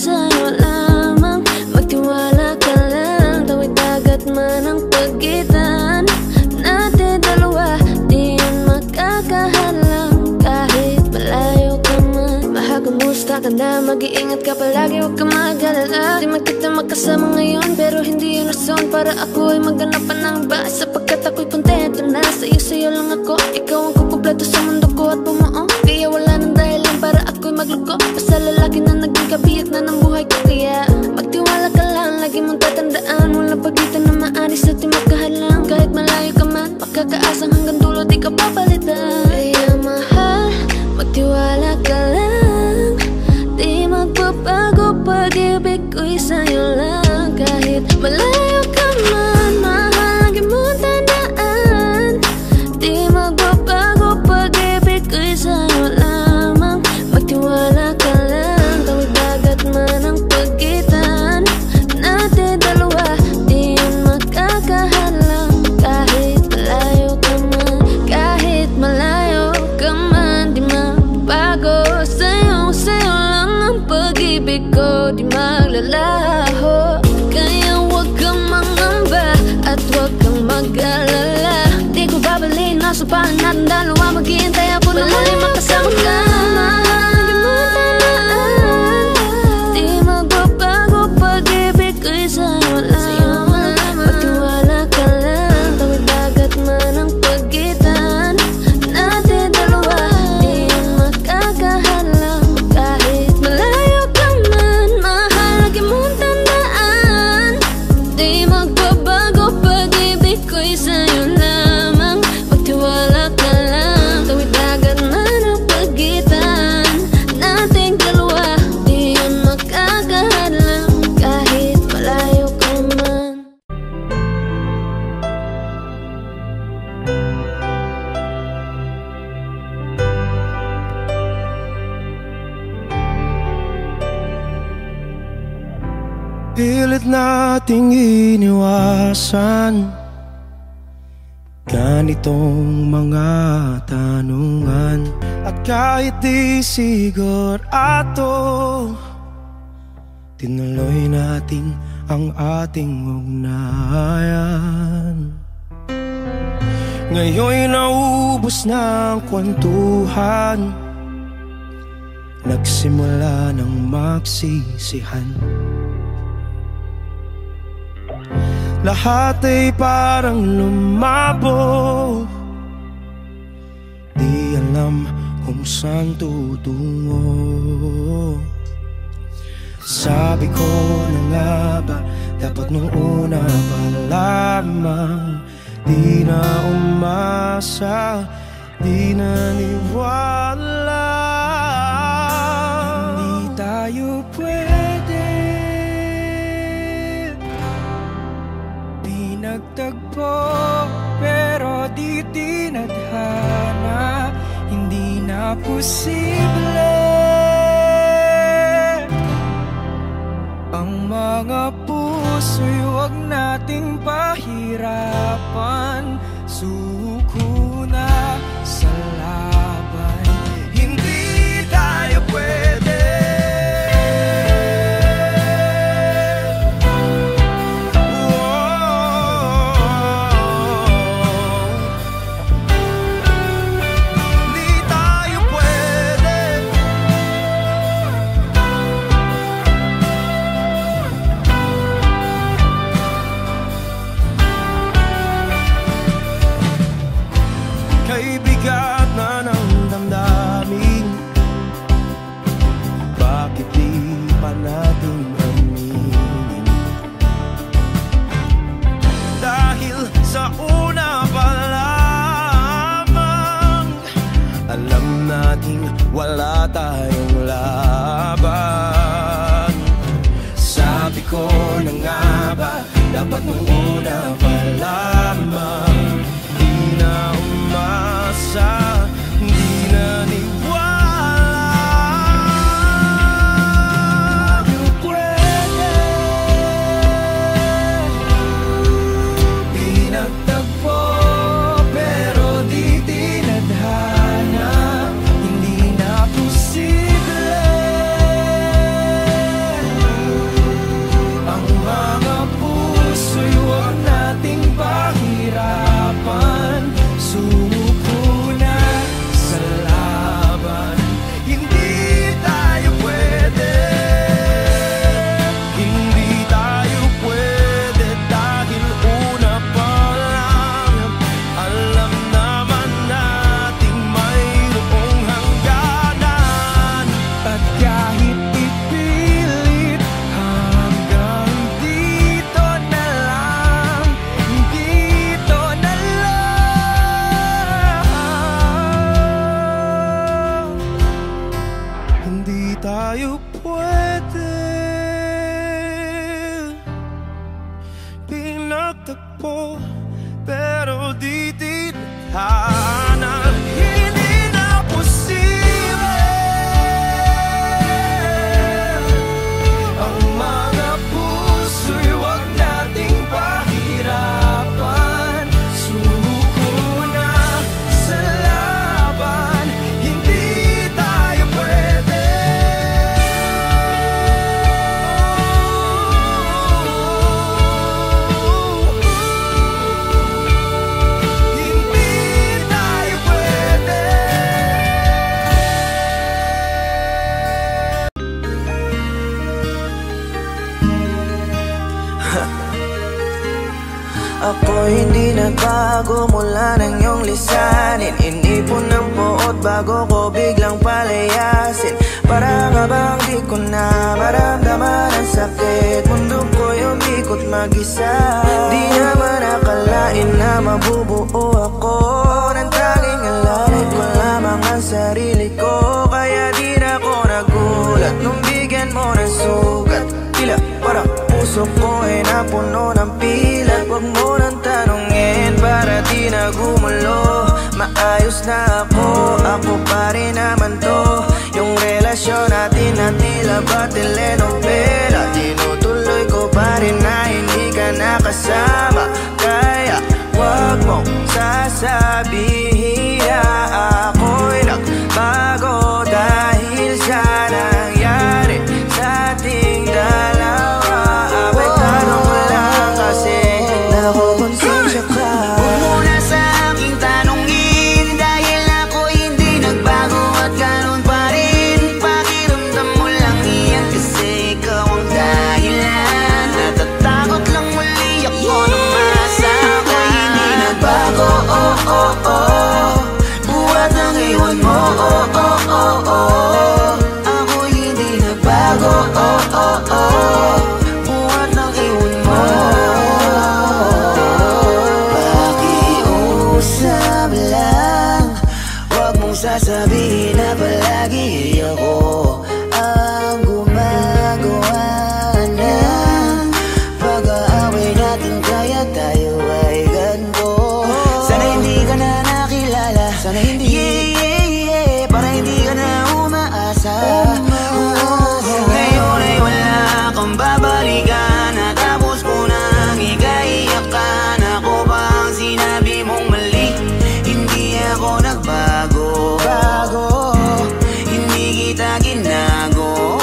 sa'yo lamang. Magtiwala ka lang, tawid dagat man ang pagitan natin dalawa, di yan makakahalang kahit malayo ka man. Mahal, kumusta ka na? Mag-iingat ka palagi, huwag ka mag-alala. Di man kita magkasama ngayon, pero hindi yun rason para ako ay maghanap pa ng iba. Sapagkat ako'y kontento na sa'yo lang ako. Ikaw ang kukumpleto sa mundo ko at bumuo. Kaya wala nang dahilan para ako'y magluko. Basta lalaki na naging kabiyak na ng buhay ko. Kaya magtiwala ka lang, lagi mong tatandaan, walang pagitan na maaris at di magkahalang. Kahit malayo ka man, makakaasang hanggang dulo di ka papalitan. Kaya mahal, magtiwala ka lang, di magbabago pag-ibig ko'y sa'yo lang. Kahit malayo ka man, mahal, lagi mong tandaan, di magbabago pag-ibig ko'y sa'yo lamang. Magtiwala ka lang, tawid dagat man ang pagitan natin dalawa, di yun makakahalang. Kahit malayo ka man, kahit malayo ka man, di magbago sa'yo lang ang pag-ibig ko, di maglalaho. Kaya huwag kang mangamba at huwag kang mag-alala. Di ko babaliin, nasupahan natin dalawa, maghihintay ako na muli makasama ka. Lagi mo tandaan, di magbabago pag-ibig ko'y sa'yo lamang. Magtiwala ka lang, tawid dagat man ang pagitan natin dalawa, di yan makakahalang. Kahit malayo ka man, mahal, lagi mong tandaan, di magbabago pag-ibig ko'y sa'yo lamang. Magtiwala ka lang, tawid dagat man ang pagitan nating dalawa, di yan makakahalang. Kahit malayo ka man. Pilit nating iniwasan ganitong mga tanungan. At kahit di sigurado, tinuloy natin ang ating ugnayan. Ngayon'y naubos na ang kwentuhan, nagsimula ng magsisihan. Lahat ay parang lumabo, di alam kung saan tutungo. Sabi ko na nga ba, dapat nung una pa lamang, di na umasa, di naniwala. Hindi tayo pwede nagtagpo, pero di tinadhana, hindi na posible ang mga puso'y huwag nating pahirapan. Suko na sa laban, hindi tayo pwede. Bigat na ng damdamin, bakit di pa natin aminin? Dahil sa una pa lamang, alam nating wala tayong laban. Sabi ko na nga ba, dapat nung una pa lamang, di na umasa, di naniwala. Tayo pwede, di nagtagpo, pero di tinadhana, hindi na posible Ako hindi nagbago mula nang iyong lisanin. Inipon ng buot bago ko biglang palayasin. Para nga bang di ko na maramdaman ang sakit. Mundo ko'y umikot mag-isa. Di naman akalain na mabubuo ako ng tanging alalay ko lamang ang sarili ko. Kaya di na ako nagulat nung bigyan mo ng sugat. Tila parang puso ko ay napuno ng pilat. Huwag mo nang tanungin para di na gumulo. Maayos na ako pa rin naman to. Yung relasyon natin na tila ba telenovela. Tinutuloy ko pa rin na hindi ka nakasama. Kaya huwag mong sasabihin na ako'y nagbago dahil sa nangyari sa ating dalawa. Apektado ko lang kasi nakukonsensya ka. Huwag mo na sa aking tanongin dahil ako'y hindi nagbago at ganun pa rin. Pakiramdam mo lang iyan kasi ikaw ang dahilan. Natatakot lang muli ako nung masa ako'y hindi nagbago. Buhat ang iwan mo. Ako'y hindi nagbago. Buhat ang iwan mo. Pakiusap lang, huwag mong sasabihin na palagi ako ang gumagawa ng pag-aaway natin. Kaya tayo ay ganito. Sana hindi ka na nakilala. Sana hindi para hindi ka na umaasa. Ngayon ay wala kang babalikan. Natapos ko nang ikaiyakan. Ako ba ang sinabi mong mali? Hindi ako nagbago. Hindi kita ginago.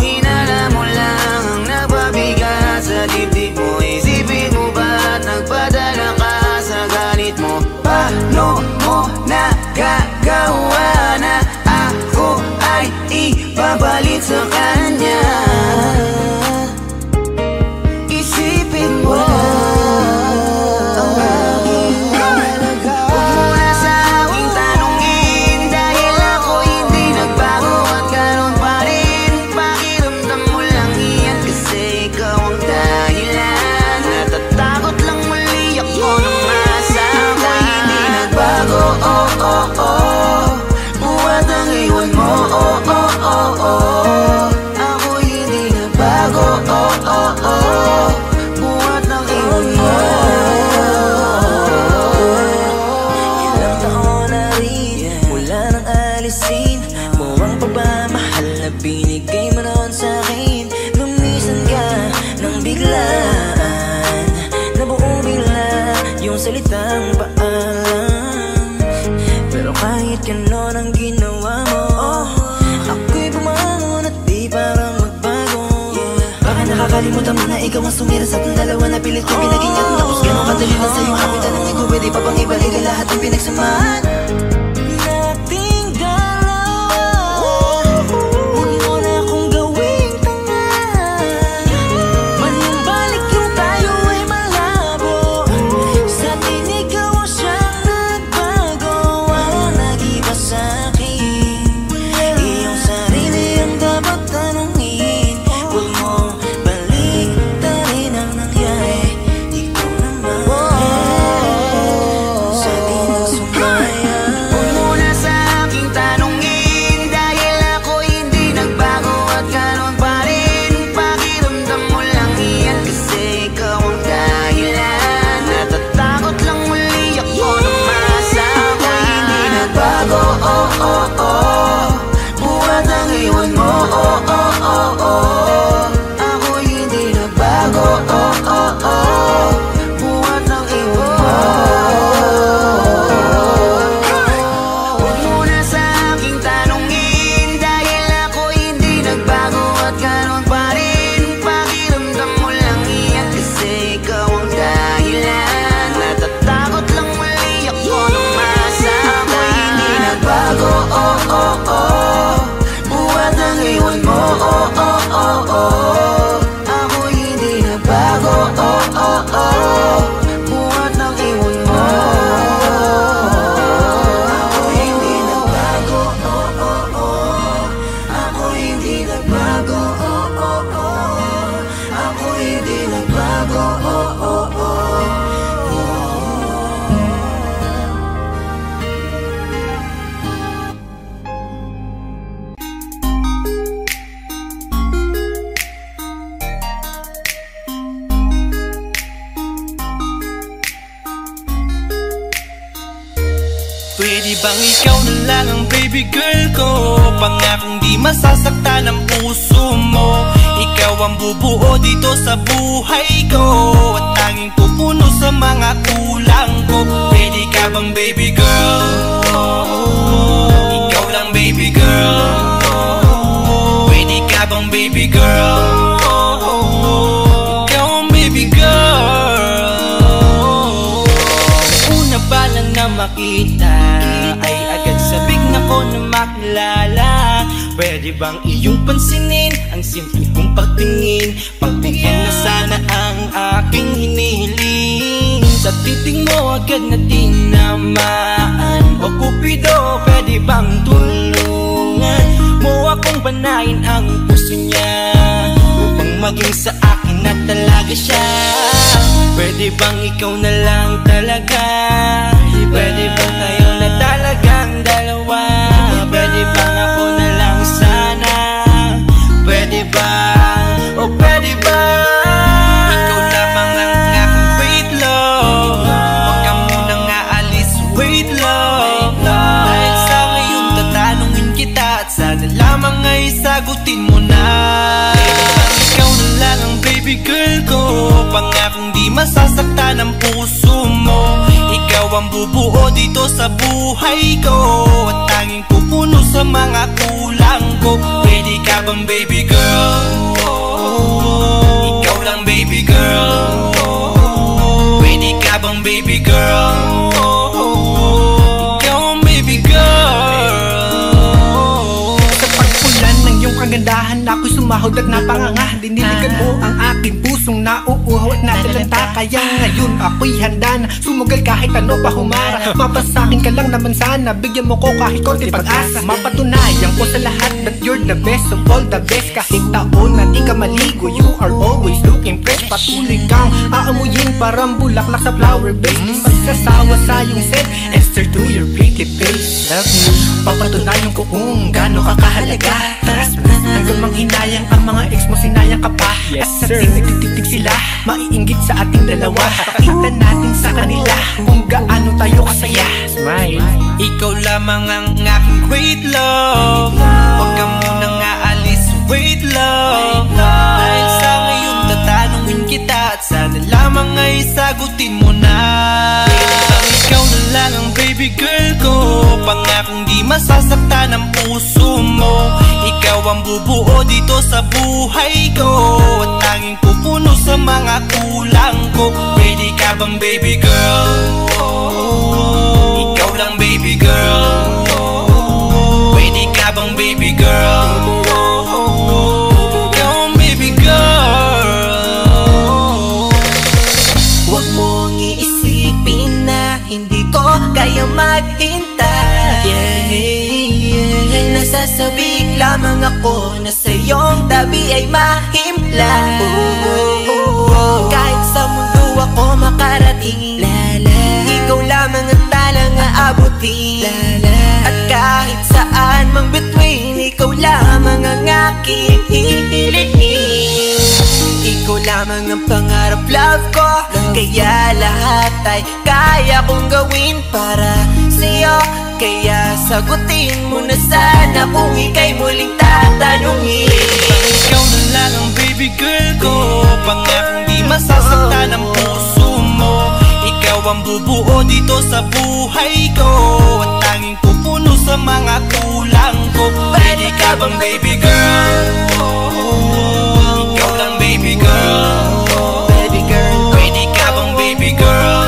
Hinala mo lang ang nagpabigat sa dibdib mo. Isipin mo ba't nagpadala ka sa galit mo? Paano mo nagagawa na ako ay ipapalit sa kanya? Isipin mo ang aking halaga. Huwag mo na sa aking tanongin dahil ako hindi nagbago at ganun pa rin. Pakiramdam mo lang iyan kasi ikaw ang dahilan. Natatakot lang muli ako nung masa ako'y hindi nagbago. Buhat ang iwan mo. Ako'y hindi nagbago. Buhat ang iwan mo. Ilang taon na rin mula nang alisin mo ang pagmamahal na binigay mo noon sa'kin. Lumisan ka nang biglaan, nabuo bigla yung salitang paalam. Pero kahit gano'n ang ginawa mo, ako'y bumangon at di parang magbago. Baka nakakalimutan mo na ikaw ang sumira sa ating dalawa. Napilit ko pinag-ingat, tapos gano'n kadali lang sa'yo kapitan ng ego. Pwede pa bang ibalik ang lahat ng pinagsamahan nating dalawa? Huwag mo na akong gawing tanga. Manumbalik yung tayo ay malabo. Sa atin ikaw ang siyang nagbago. Walang nag-iba sa'kin. Iyong sarili ang dapat tanungin. Huwag mo baliktarin ang nangyari. Ikaw naman sa atin ang sumaya. bang ikaw na lang ang baby girl ko? Pangakong di masasaktan ang puso mo. Ikaw ang bubuo dito sa buhay ko, at tanging pupuno sa mga kulang ko. Pwede ka bang baby girl? Ikaw lang baby girl. Pwede ka bang baby girl? Ikaw ang baby girl. Una pa lang na makita ay agad sabik na ko na makilala. Pwede bang iyong pansinin ang simple kong pagtingin? Pagbigyan na sana ang aking hinihiling. Sa titing mo agad na tinamaan. O Cupido, pwede bang tulungan mo akong panayin ang puso niya, upang maging sa akin na talaga siya? Pwede bang ikaw na lang talaga? Pwede bang tayo na talagang dalawa? Pwede bang ako na lang sana? Pwede ba? O pwede ba? Ikaw lamang ang aking wait love. Huwag ka munang aalis, wait love. Dahil sa ngayon tatanungin kita, at sana lamang ay sagutin mo na. Pwede bang ikaw na lang ang baby girl ko? Pangakong di masasaktan ang puso mo. Ikaw ang bubuo dito sa buhay ko, at tanging pupuno sa mga kulang ko. Pwede ka bang baby girl? Ikaw lang baby girl. Pwede ka bang baby girl? Ikaw ang baby girl. Sa pagpulan ng iyong kagandahan, ako'y sumahod at napanganga. Diniligan mo ang aking pusong nauuhaw at natalanta. Kaya ngayon ako'y handa na sumugal kahit ano pa humara. Mapasakin ka lang naman sana, bigyan mo ko kahit konti pag-asa. Mapatunayan ko sa lahat that you're the best of all the best. Kahit taon na di ka maligo, you are always looking fresh. Patuloy kang aamuyin parang bulaklak sa flower base. Di magsasawa sa iyong set, answer to your pretty face. Love you, papatunayan ko kung gaano ka kahalaga. Hanggang manghinayang ang mga ex mo, sinayang ka pa. At sa tingtig sila, maiinggit sa ating dalawa. Pakita natin sa kanila kung gaano tayo kasaya. Smile. Ikaw lamang ang aking great love. Huwag ka munang aalis, wait love. Dahil sa ngayon tatanungin kita, at sana lamang ay sagutin mo na. Pwede bang ikaw na lang ang baby girl ko? Pangakong di masasaktan ang puso mo. Ikaw ang bubuo dito sa buhay ko, at tanging pupuno sa mga kulang ko. Pwede ka bang baby girl? Ikaw lang baby girl. Pwede ka bang baby girl? Ikaw ang baby girl. Huwag mong iisipin na hindi ko kaya maghintay. Nasasabik lamang ako na sa iyong tabi ay mahimpla. Kahit sa mundo ako makarating, ikaw lamang ang talang aabutin. At kahit saan mang between, ikaw lamang ang aking hihilihin. Ikaw lamang ang pangarap, love ko. Kaya lahat ay kaya kong gawin para sa'yo. Kaya sagutin mo na sana kung ika'y muling tatanungin. Ikaw na lang ang baby girl ko. Pangakong di masasaktan ang puso mo. Ikaw ang bubuo dito sa buhay ko, at tanging pupuno sa mga kulang ko. Pwede ka bang baby girl? Ikaw lang baby girl. Baby girl. Pwede ka bang baby girl?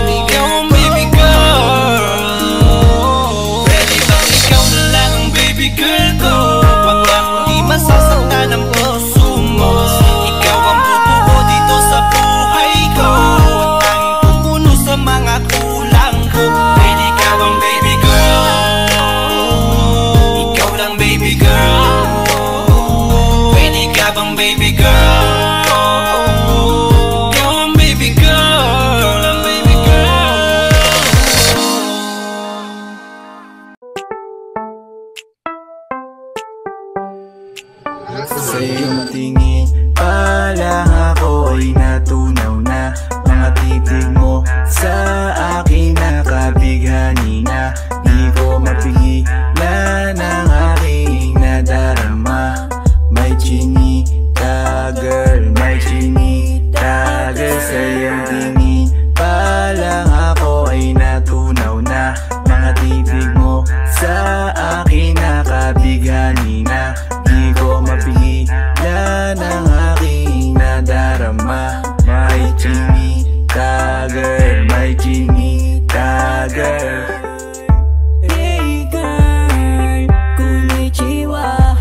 Ikaw ang baby girl. Pwede bang ikaw na lang ang baby girl ko? Pangakong di masasaktan ang puso mo. Ikaw ang bubuo dito sa buhay ko, at tanging pupuno sa mga kulang ko. Pwede ka bang baby girl? Ikaw lang baby girl. Pwede ka bang baby girl? Ikaw ang baby girl. Ikaw lang baby girl. Sa iyong tingin pa lang ako ay natunaw na. Mga titig mo sa akin kabighani na di ko mapigilan ang aking nadarama. May chinita girl, may chinita girl. Sa iyong tingin pa lang ako ay natunaw na. Mga titig mo sa akin na kabighani na di ko mapigilan ang aking nadarama. May chinita girl, may chinita girl. Hey girl, konnichiwa.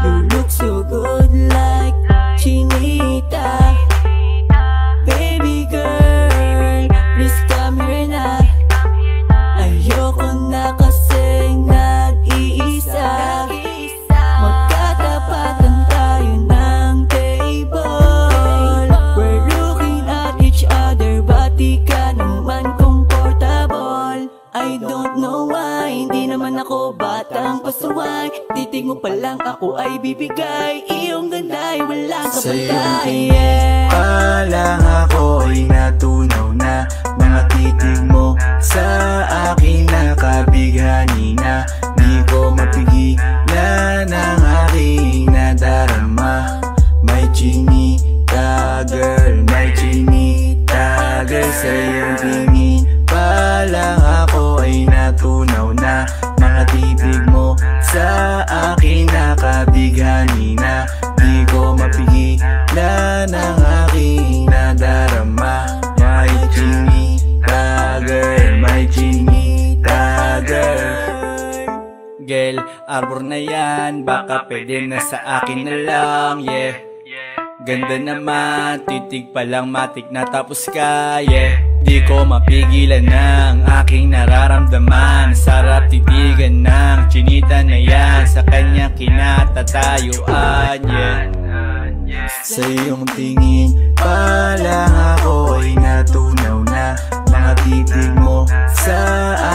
You look so good like chinita. Baby girl, please come here na. Ayoko na kasing nag-iisa. Magkatapatan tayo ng table. We're looking at each other, but di ka naman comfortable. I don't know why, hindi naman ako batang pasuway. Titig mo pa lang ako ay bibigay. Iyong ganda ay walang Sa iyong kapantay. tingin pa lang ako ay natunaw na. Mga titig mo sa akin na kabighani na di ko mapigilan ang aking nadarama. May chinita girl, may chinita girl. Sa iyong tingin pa lang ako ay natunaw na. Mga titig mo sa akin na kabighani na di ko mapigilan ang aking nadarama. May chinita girl, may chinita girl. Girl, arbor na yan, baka pwede na sa akin na lang, yeah. Ganda naman, titig pa lang matik na tapos ka, yeah. Di ko mapigilan ng aking nararamdaman. Sarap titigan ng chinita na yan, sa kanya kinatatayuan, yeah. Sa iyong tingin pa lang ako ay natunaw na. Mga titig mo sa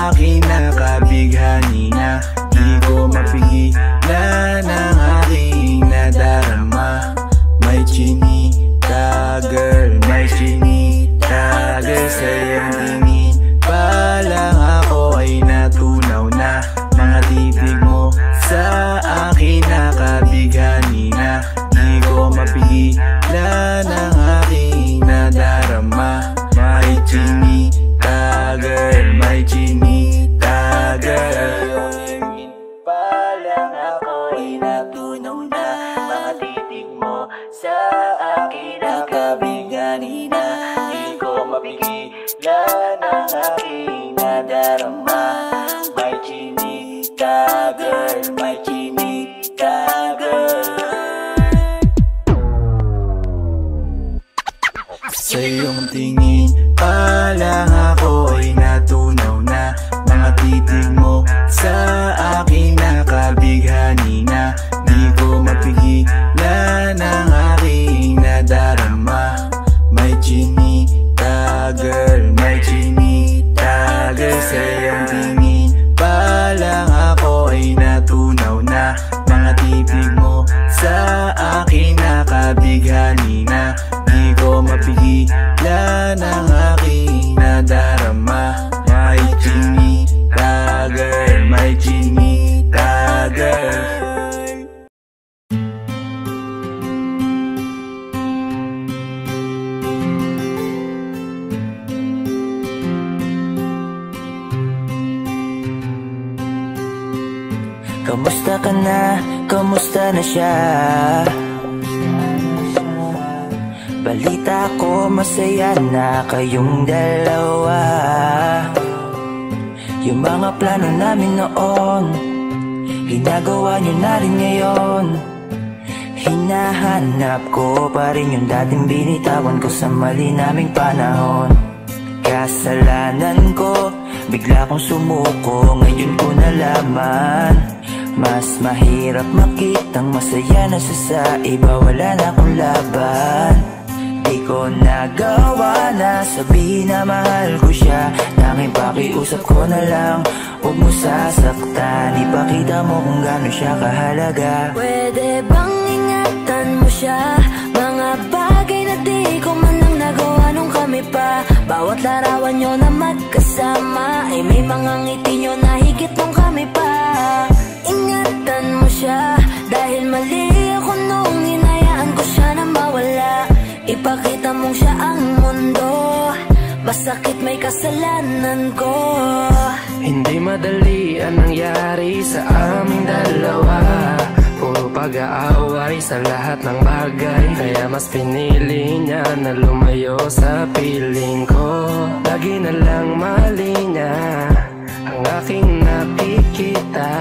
akin na kabighani na di ko mapigilan ang aking nadarama. May chinita girl, may chinita girl. Sa iyong tingin pa lang ako ay natunaw na. Mga titig mo sa akin na kabighani na di ko mapigilan ang aking nadarama. May chinita girl, may chinita girl. Pa lang ako ay natunaw na. Mga titig mo sa akin na kabighani na di ko mapigilan ang aking nadarama. May chinita girl, may chinita girl. Sa iyong tingin pa lang ako ay natunaw na. Mga titig mo sa akin na kabighani na di ko mapigilan ang aking nadarama. May chinita girl, may chinita girl. Sa iyong tingin pa lang ako ay natunaw na. Mga titig mo sa akin na kabighani na di ko mapigilan ang aking nadarama. May chinita girl, may chinita girl. Kamusta ka na? Kamusta na siya? Balita ko masaya na kayong dalawa. Yung mga plano namin noon, ginagawa niyo na rin ngayon. Hinahanap ko pa rin yung dating binitawan ko sa mali naming panahon. Kasalanan ko, bigla kong sumuko, ngayon ko nalaman. Mas mahirap makitang masaya na siya sa iba, wala na akong laban. Di ko nagawa na sabihin na mahal ko siya. Tanging pakiusap ko na lang, huwag mo sasaktan. Ipakita mo kung gano'n siya kahalaga. Pwede bang ingatan mo siya? Mga bagay na di ko man lang nagawa nung kami pa. Bawat Bawat larawan nyo na magkasama ay may mga ngiti nyo na higit nung kami pa. Ingatan mo siya dahil mali ako nung hinayaan ko siya na mawala. Ipakita mong siya ang mundo, masakit may kasalanan ko. Hindi madali ang nangyari sa aming dalawa. Puro pag-aaway sa lahat ng bagay, kaya mas pinili niya na lumayo sa piling ko. Lagi na lang mali niya ang aking nakikita.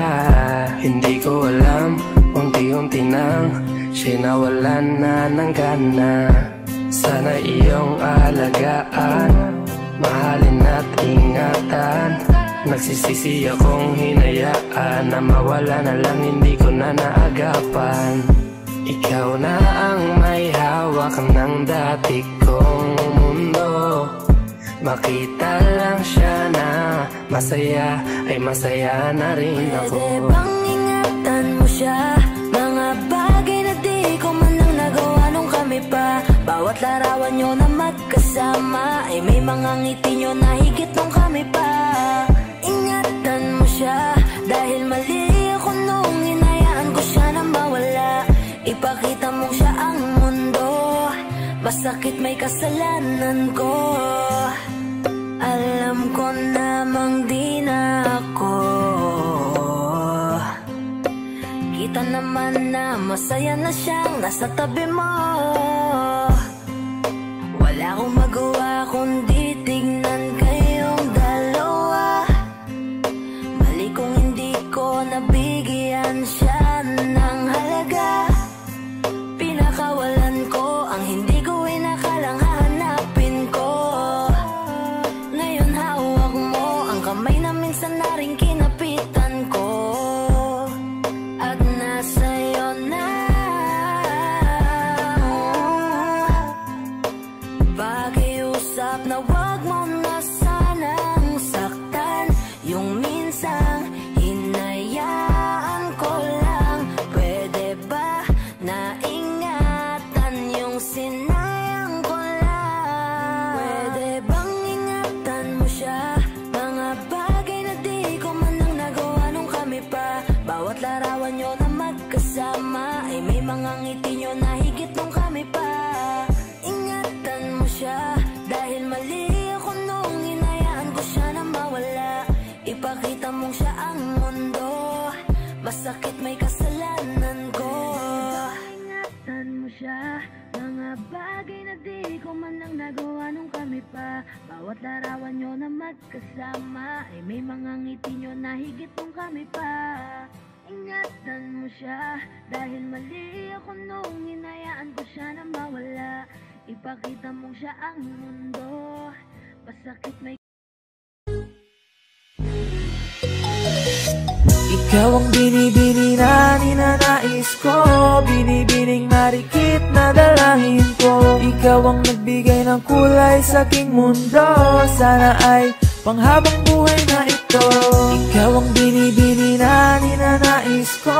Hindi ko alam, unti-unti nang siya nawalan na ng gana. Sana iyong alagaan, mahalin at ingatan. Nagsisisi akong hinayaan na mawala na lang, hindi ko na naagapan. Ikaw na ang may hawak ng dati kong mundo. Makita lang siya na masaya, ay masaya na rin ako. Pwede bang ingatan mo siya? Mga bagay na di ko man lang nagawa nung kami pa. Bawat larawan nyo na magkasama ay may mga ngiti nyo na higit nung kami pa. Ingatan mo siya dahil mali ako nung hinayaan ko siya na mawala. Ipakita mong siya ang mundo, masakit may kasalanan ko. Alam ko namang di na ako. Kita naman na masaya na siyang nasa tabi mo. Wala akong magawa kundi tignan kayong dalawa. Mali kung hindi ko nabigyan siya ng halaga. Pinakawalan ko ang hindi ko inakalang hahanapin ko. Ngayon hawak mo ang kamay na minsan na rin kinapitan ko. At nasa'yo na. Pakiusap na wag mo na sanang saktan. Yung minsang hinayaan ko lang. Pwede ba na ingatan yung sinayang ko lang? Pwede bang ingatan mo siya? Mga bagay na di ko man lang nagawa nung kami pa. Bawat larawan nyo na magkasama ay may mga ngiti nyo na higit nung kami pa. Ingatan mo siya dahil mali ako nung hinayaan ko siya na mawala. Ipakita mong siya ang mundo, masakit may kasalanan ko. Ingatan mo siya, mga bagay na di ko man lang nagawa nung kami pa. Bawat larawan nyo na magkasama ay may mga ngiti nyo na higit nung kami pa. Ingatan mo siya dahil mali ako nung hinayaan ko siya na mawala. Ipakita mong siya ang mundo, masakit may. Ikaw ang binibini na ninanais ko, binibining marikit na dalangin ko. Ikaw ang nagbigay ng kulay sa aking mundo, sana ay panghabang buhay na ito. Ikaw ang binibini na ninanais ko,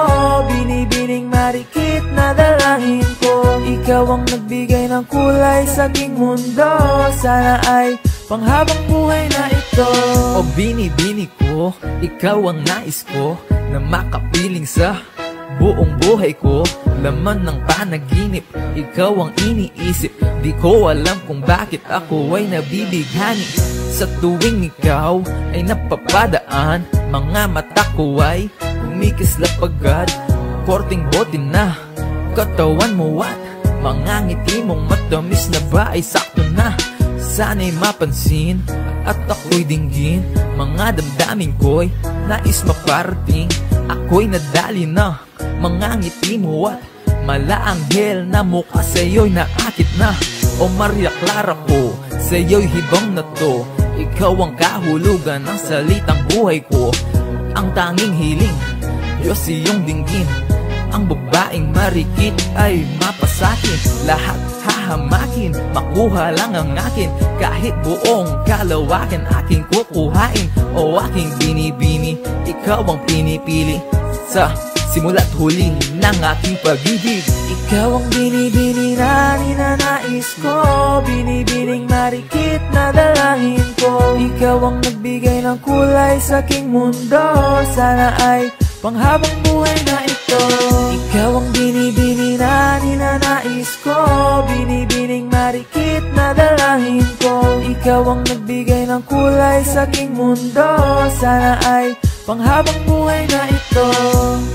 binibining marikit na dalangin ko. Ikaw ang nagbigay ng kulay sa aking mundo, sana ay panghabang buhay na ito. O binibini ko, ikaw ang nais ko na makapiling sa buong buhay ko. Laman ng panaginip, ikaw ang iniisip. Di ko alam kung bakit ako ay nabibighani. Sa tuwing ikaw ay napapadaan, mga mata ko ay kumikislap agad. Korting bote na katawan mo at mga ngiti mong matamis na ba ay sakto na. Sana'y mapansin at ako'y dinggin, mga damdamin ko'y nais maparating. Ako'y nadali na mga ngiti mo at malaanghel na mukha sa'yo'y naakit na. O Maria Clara ko, sa'yo'y hibang na to. Ikaw ang kahulugan ng salitang buhay ko. Ang tanging hiling, Diyos iyong dinggin. Ang babaeng marikit ay mapasakin. Lahat hahamakin, makuha lang ang akin. Kahit buong kalawakan aking kukuhain. O aking binibini, ikaw ang pinipili. Sa simula't huli, ng aking pag-ibig. Ikaw ang binibini na ninanais ko, binibining marikit na dalangin ko. Ikaw ang nagbigay ng kulay sa aking mundo, sana ay panghabang buhay na ito. Ikaw ang binibini na ninanais ko, binibining marikit na dalangin ko. Ikaw ang nagbigay ng kulay sa aking mundo, sana ay panghabang buhay na ito.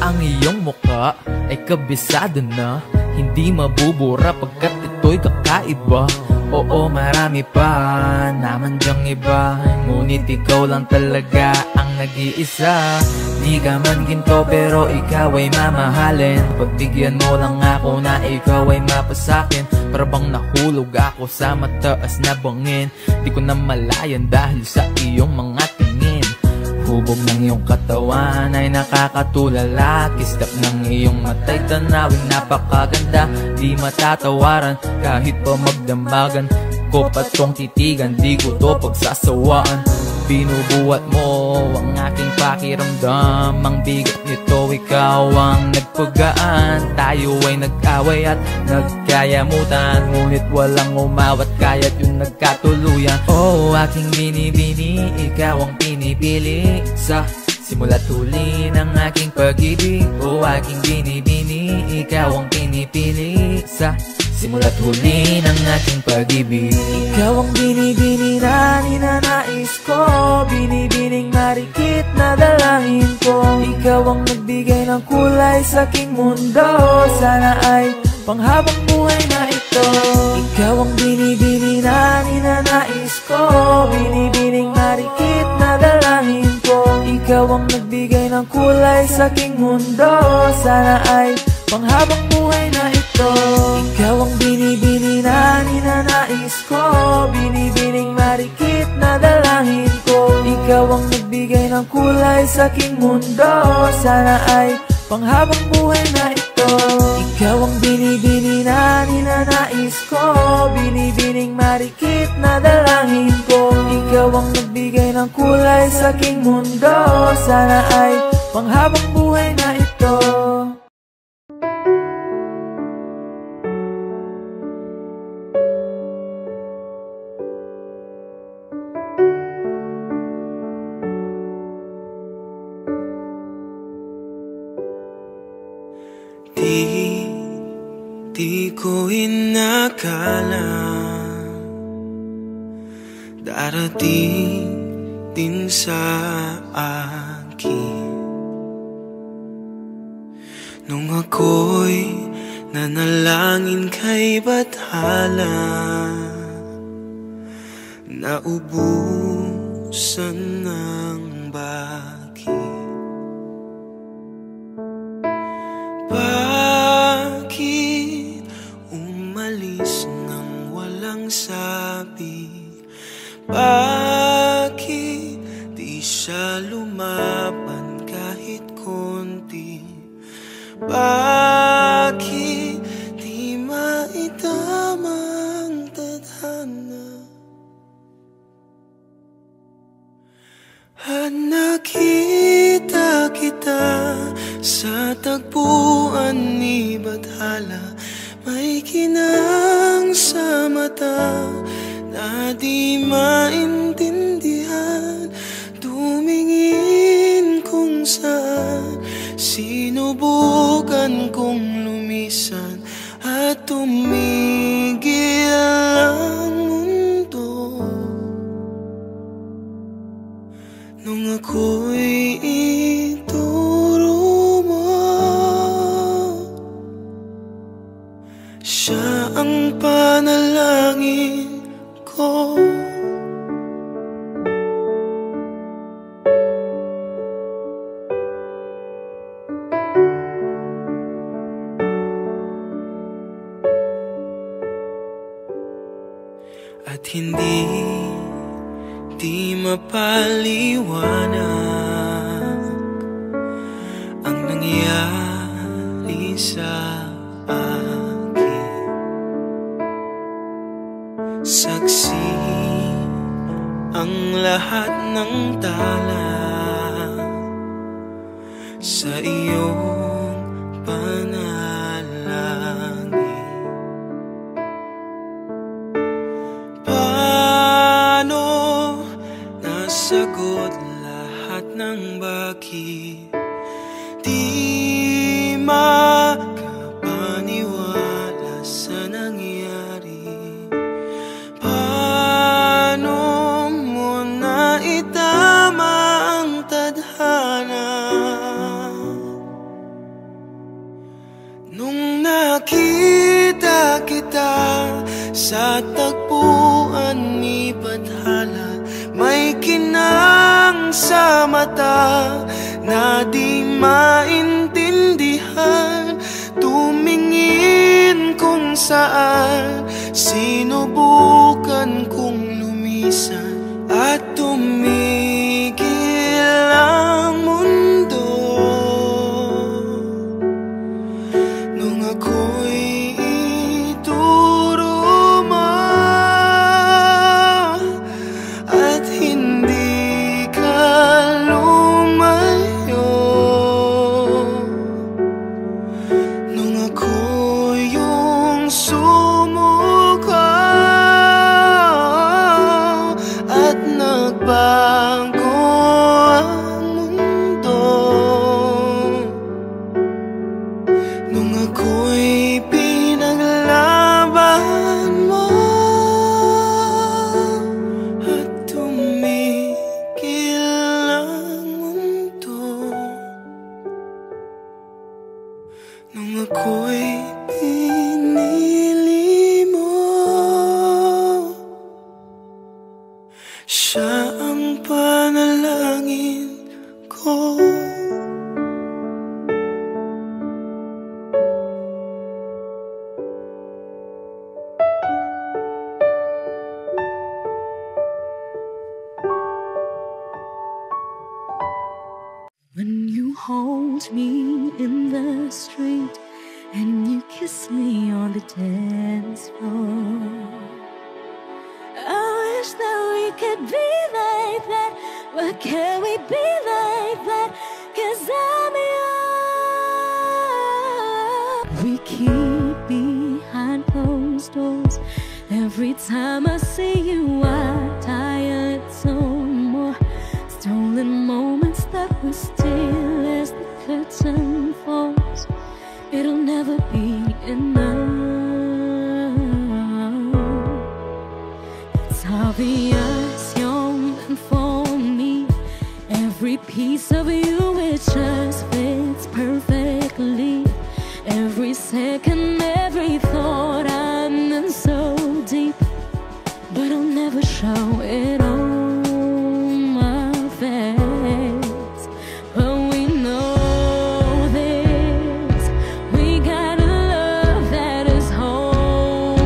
Ang iyong mukha ay kabisado na, hindi mabubura pagkat ito'y kakaiba. Oo, marami pa naman dyang iba, ngunit ikaw lang talaga ang nag-iisa. Di ka man ginto pero ikaw ay mamahalin, pagbigyan mo lang ako na ikaw ay mapasakin. Para bang nahulog ako sa mataas na bangin, di ko na malayan dahil sa iyong mga tingin. Hubog ng iyong katawan ay nakakatulala, kislap ng iyong matay tanawin napakaganda. Di matatawaran kahit pa magdamagan ko pa tong titigan, di ko to pagsasawaan. Binubuhat mo ang aking pakiramdam, ang bigat nito ikaw ang nagpagaan. Tayo ay nag-away at nagkayamutan, ngunit walang umawat kaya't yung nagkatuluyan. Oh, aking binibini, ikaw ang pinipili sa simula't huli ng aking pag-ibig. Oh, aking binibini, ikaw ang pinipili sa simula't huli ng aking pag-ibig. Ikaw ang binibini na ninanais ko, binibining marikit na dalangin ko. Ikaw ang nagbigay ng kulay sa aking mundo, sana ay panghabang buhay na ito. Ikaw ang binibini na ninanais ko, binibining marikit na dalangin ko. Ikaw ang nagbigay ng kulay sa aking mundo, sana ay panghabang buhay na ito. Ikaw ang binibini na ninanais ko, binibining marikit na dalangin ko. Ikaw ang nagbigay ng kulay sa aking mundo, sana ay panghabang buhay na ito. Ikaw ang binibini na ninanais ko, binibining marikit na dalangin ko. Ikaw ang nagbigay ng kulay sa aking mundo, sana ay panghabang buhay na ito. Di ko inakala darating din sa akin nung ako'y nanalangin kay Bathala, naubusan ng bakit. Bakit umalis nang walang sabi? Bakit di siya lumaban kahit konti? Bakit di maitamang tadhana? At nakita kita sa tagpuan ni Bathala, may kinang sa mata na di maintindihan. Tumingin kung saan, sinubukan kong lumisan at tumigil ang mundo. Nung ako'y ituro mo, siya ang panalangin ko. At hindi mapaliwanag ang nangyari sa akin. Saksi ang lahat ng tala sa iyong panahon. bakit di makapaniwala sa nangyari? Paano mo na itama ang tadhana? Nung nakita kita sa tagpuan ni Bathala, may kinang sa mata na di maintindihan. Tumingin kung saan, sinubukan kong lumisan at tumigil ang mundo. Nung ako'y ituro mo at hindi ka lumayo, nung ako yung sumuko at nagbago ang mundo, nung ako'y pinaglaban mo at tumigil ang mundo, nung ako'y pinili mo, siya ang panalangin ko. When you hold me in the street and you kiss me on the dance floor, I wish that we could be like that. But can we be like that? 'Cause I'm yours. We keep behind closed doors. Every time I see you, I tire some more. Stolen moments that we steal as the curtain falls. It'll never be enough. It's obvious you're meant for me. Every piece of you, it just fits perfectly. Every second, every thought, I'm in so deep, but I'll never show it on my face. But we know this, we got a love that is homeless.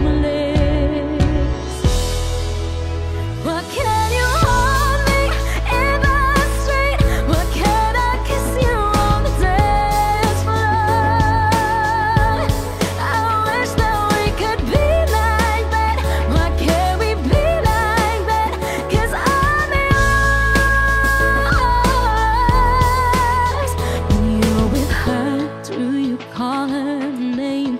What can you hold me in the street? What can I kiss you on the dance floor? I wish that we could be like that. Why can't we be like that? 'Cause I'm yours. When you're with her, do you call her name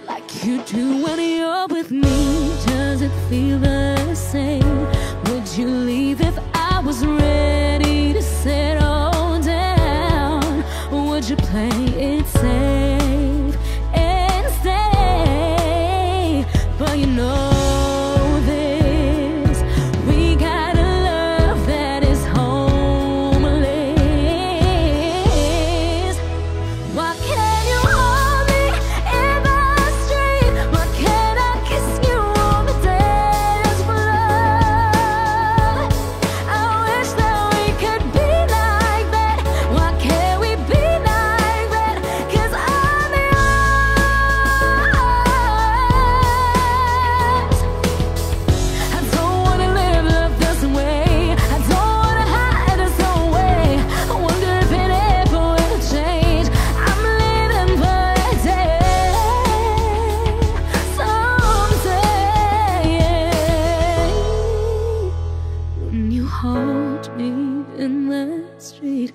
like you do when you're with me? Does it feel the same? Would you leave if I was ready to settle down? Would you play it safe and stay? But you know this, we got a love that is homeless. Why can't you hold me in the street? Why can't I kiss you on the dance floor? I wish that we could be like that. Why can't we be like that? 'Cause I'm yours. I don't wanna live this way. I don't wanna hide this away. I wonder if it ever will change. I'm living for a day, someday. When you hold me in the street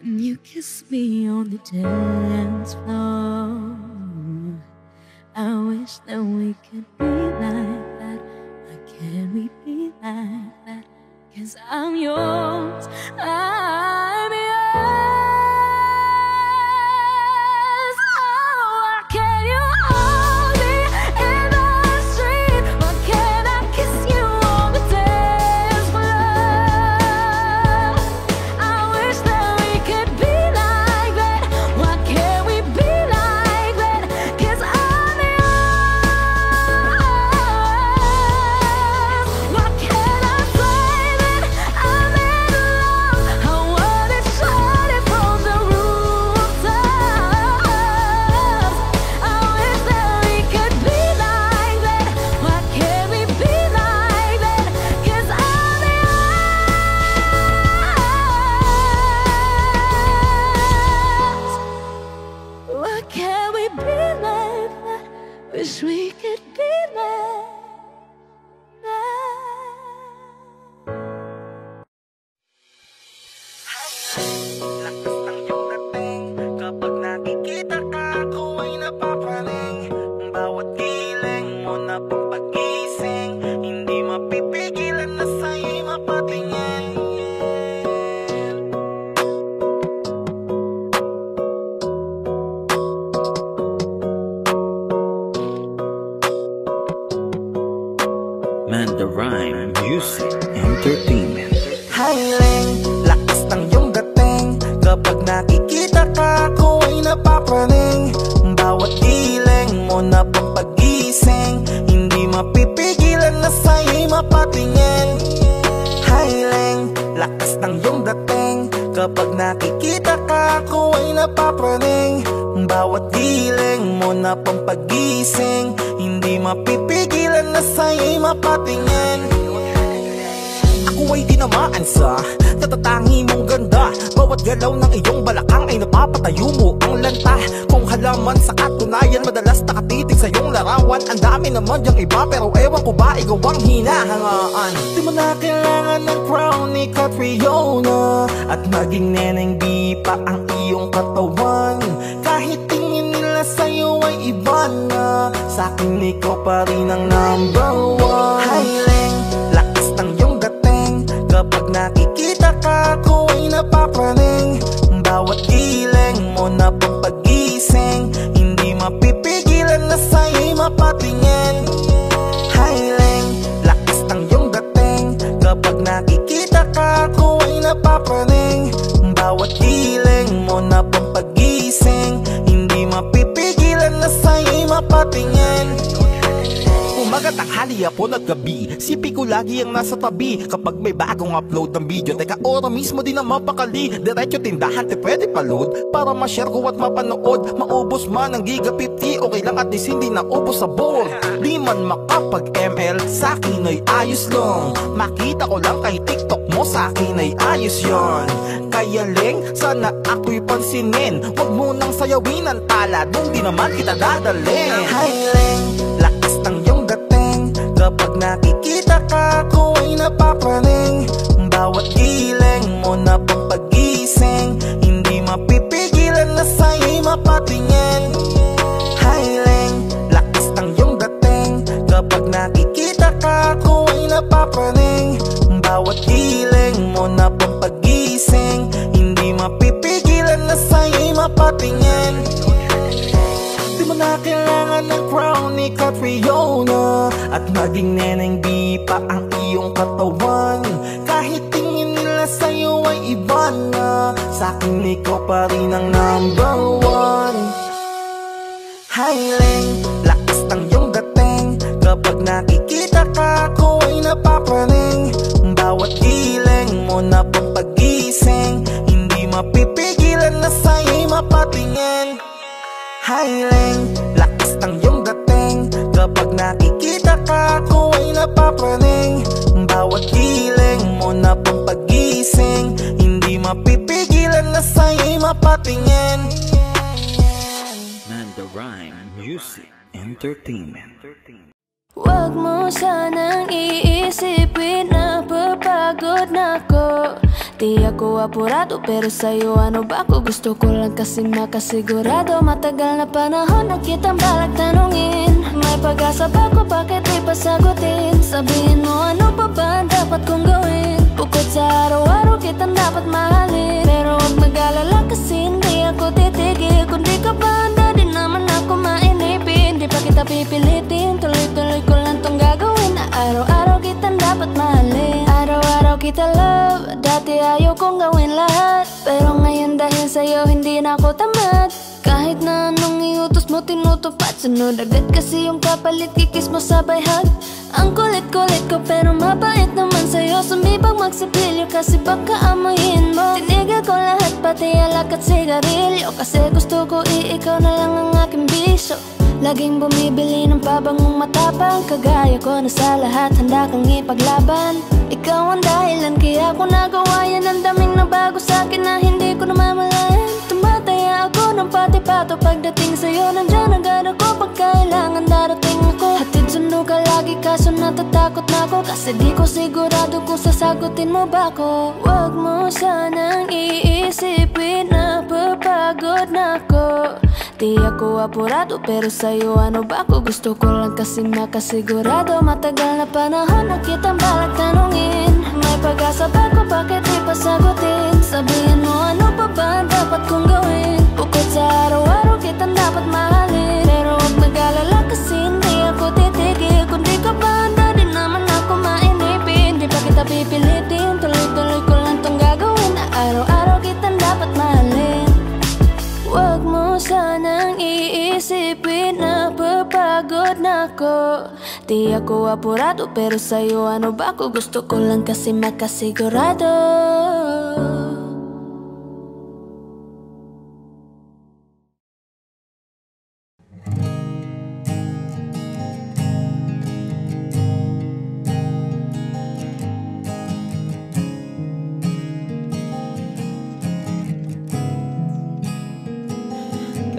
and you kiss me on the dance floor, I wish that we could be like that. Why can't we be like that? 'Cause I'm yours, I'm yours. Wish we could be there. Lakas ng iyong dating, kapag nakikita ka, ako ay napapraning. Bawat giling mo na pang pag-gising, hindi mapipigilan na sa'yo'y mapatingin. Man, the rhyme, music, entertainment. Hiling, lakas ng iyong dating, kapag nakikita ka, ako ay napapraning. Bawat giling mo na pang pag-gising, hindi mapipigilan na sa'yo'y mapatingin. Hiling, lakas ng iyong dating, kapag nakikita ka, ako ay napapraning. Bawat giling mo na pang pag-gising, hindi mapipigilan na sa'yo'y mapatingin. Ako ay tinamaan sa tatatangi mong ganda. Bawat galaw ng iyong balakang ay napapatayo mo ang lanta. Kung halaman sa katunayan, madalas nakatitig sa iyong larawan. Ang dami naman diyang iba, pero ewan ko ba ikaw ang hinahangaan. Di mo na kailangan ng crown ni Catriona, at maging neneng di pa ang iyong katawan. Kahit tingin nila sa'yo ay iba na, sa'kin ikaw pa rin ang number one. Hiling, lakas ng iyong dating, kapag nakikita ka, ako ay napapraning. Bawat giling mo na pang pag-gising, hindi mapipigilan na sa'yo'y mapatingin. Hiling, lakas ng iyong dating, kapag nakikita ka, ako ay napapraning. Bawat giling mo na pang pag-gising, hindi mapipigilan na sa'yo'y mapatingin. Umaga, tanghali, hapon at gabi, sipi ko lagi ang nasa tabi. Kapag may bagong upload ng video, teka ora mismo din ang mapakali. Diretso tindahan, te pwede pa-load, para ma-share ko at mapanood. Maubos man ang giga 50, okay lang at least hindi na ubos sa board. Di man makapag-ML, sa'kin ay ayos lang. Makita ko lang kay TikTok mo, sa'kin ay ayos yon. Kaya Leng, sana ako'y pansinin, wag mo nang sayawin ang tala, dun di naman kita dadalhin. Hi Leng, lakas ng iyong dating, kapag nakikita ka, ako ay napapraning. Bawat giling mo na pang pag-gising, hindi mapipigilan na sa'yo'y mapatingin. Hiling, lakas ng iyong dating, kapag nakikita ka, ako ay napapraning. Bawat giling mo na pang pag-gising, hindi mapipigilan na sa'yo'y mapatingin. Di mo na kailangan ng crown ni Catriona, at maging neneng di pa ang iyong katawan. Kahit tingin nila sa'yo ay iba na, sa'kin ikaw pa rin ang number one. Hiling, lakas ng iyong dating, kapag nakikita ka, ako ay napapraning. Bawat giling mo na pang pag-gising, hindi mapipigilan na sa'yo'y mapatingin. Hiling, lakas ng iyong dating, kapag nakikita ka, ako ay napapraning. Bawat giling mo na pang pag-gising, hindi mapipigilan na sa'yo'y mapatingin. Man, the rhyme, music, entertainment. Huwag mo sanang iisipin na papagod na ako. Di ako apurado pero sa'yo ano ba ako? Gusto ko lang kasi makasigurado. Matagal na panahon na kitang balak tanungin, may pag-asa ba ko, bakit di pa sagutin? Sabihin mo ano pa ba ang dapat kong gawin? Bukod sa araw-araw kitang dapat mahalin, pero huwag mag-alala kasi hindi ako titigil. Kung di ka ba handa, di naman ako mainipin. Di pa kita pipilitin, tuloy-tuloy ko lang tong gagawin. Na araw-araw kitang dapat mahalin, araw-araw kita love. Dati ayaw kong gawin lahat, pero ngayon dahil sa'yo hindi na ako tamad. Kahit na anong iutos mo tinutupad, sunod agad kasi yung kapalit, kikis mo sabay hug. Ang kulit-kulit ko pero mabait naman sa'yo, sumibag magsipilyo kasi baka amoyin mo. Tinigil ko lahat pati alak at sigarilyo, kasi gusto ko ikaw na lang ang aking bisyo. Laging bumibili ng pabangong matapang, kagaya ko na sa lahat handa kang ipaglaban. Ikaw ang dahilan kaya ko nagawa yan, ang daming nabago sa'kin na hindi ko namamalayan. Tumataya ako ng pati-pato pagdating sa'yo, nandiyan agad ako pag kailangan darating. natatakot na ako, kasi di ko sigurado kung sasagutin mo ba ko. Huwag mo sanang iisipin na papagod na ako. Di ako apurado pero sa'yo ano ba ako? Gusto ko lang kasi makasigurado. Matagal na panahon na kitang balak tanungin, may pag-asa ba ko, bakit di pa sagutin? Sabihin mo ano pa ba ang dapat kong gawin? Bukod sa araw-araw kitang dapat mahalin, pero huwag mag-alala kasi hindi ako titigil. Kung di ka ba handa, di naman ako mainipin. Di pa kita pipilitin, tuloy-tuloy ko lang tong gagawin. Na araw-araw kitang dapat mahalin. Huwag mo sanang iisipin na papagod na ako. Di ako apurado pero sa'yo ano ba ako? Gusto ko lang kasi makasigurado.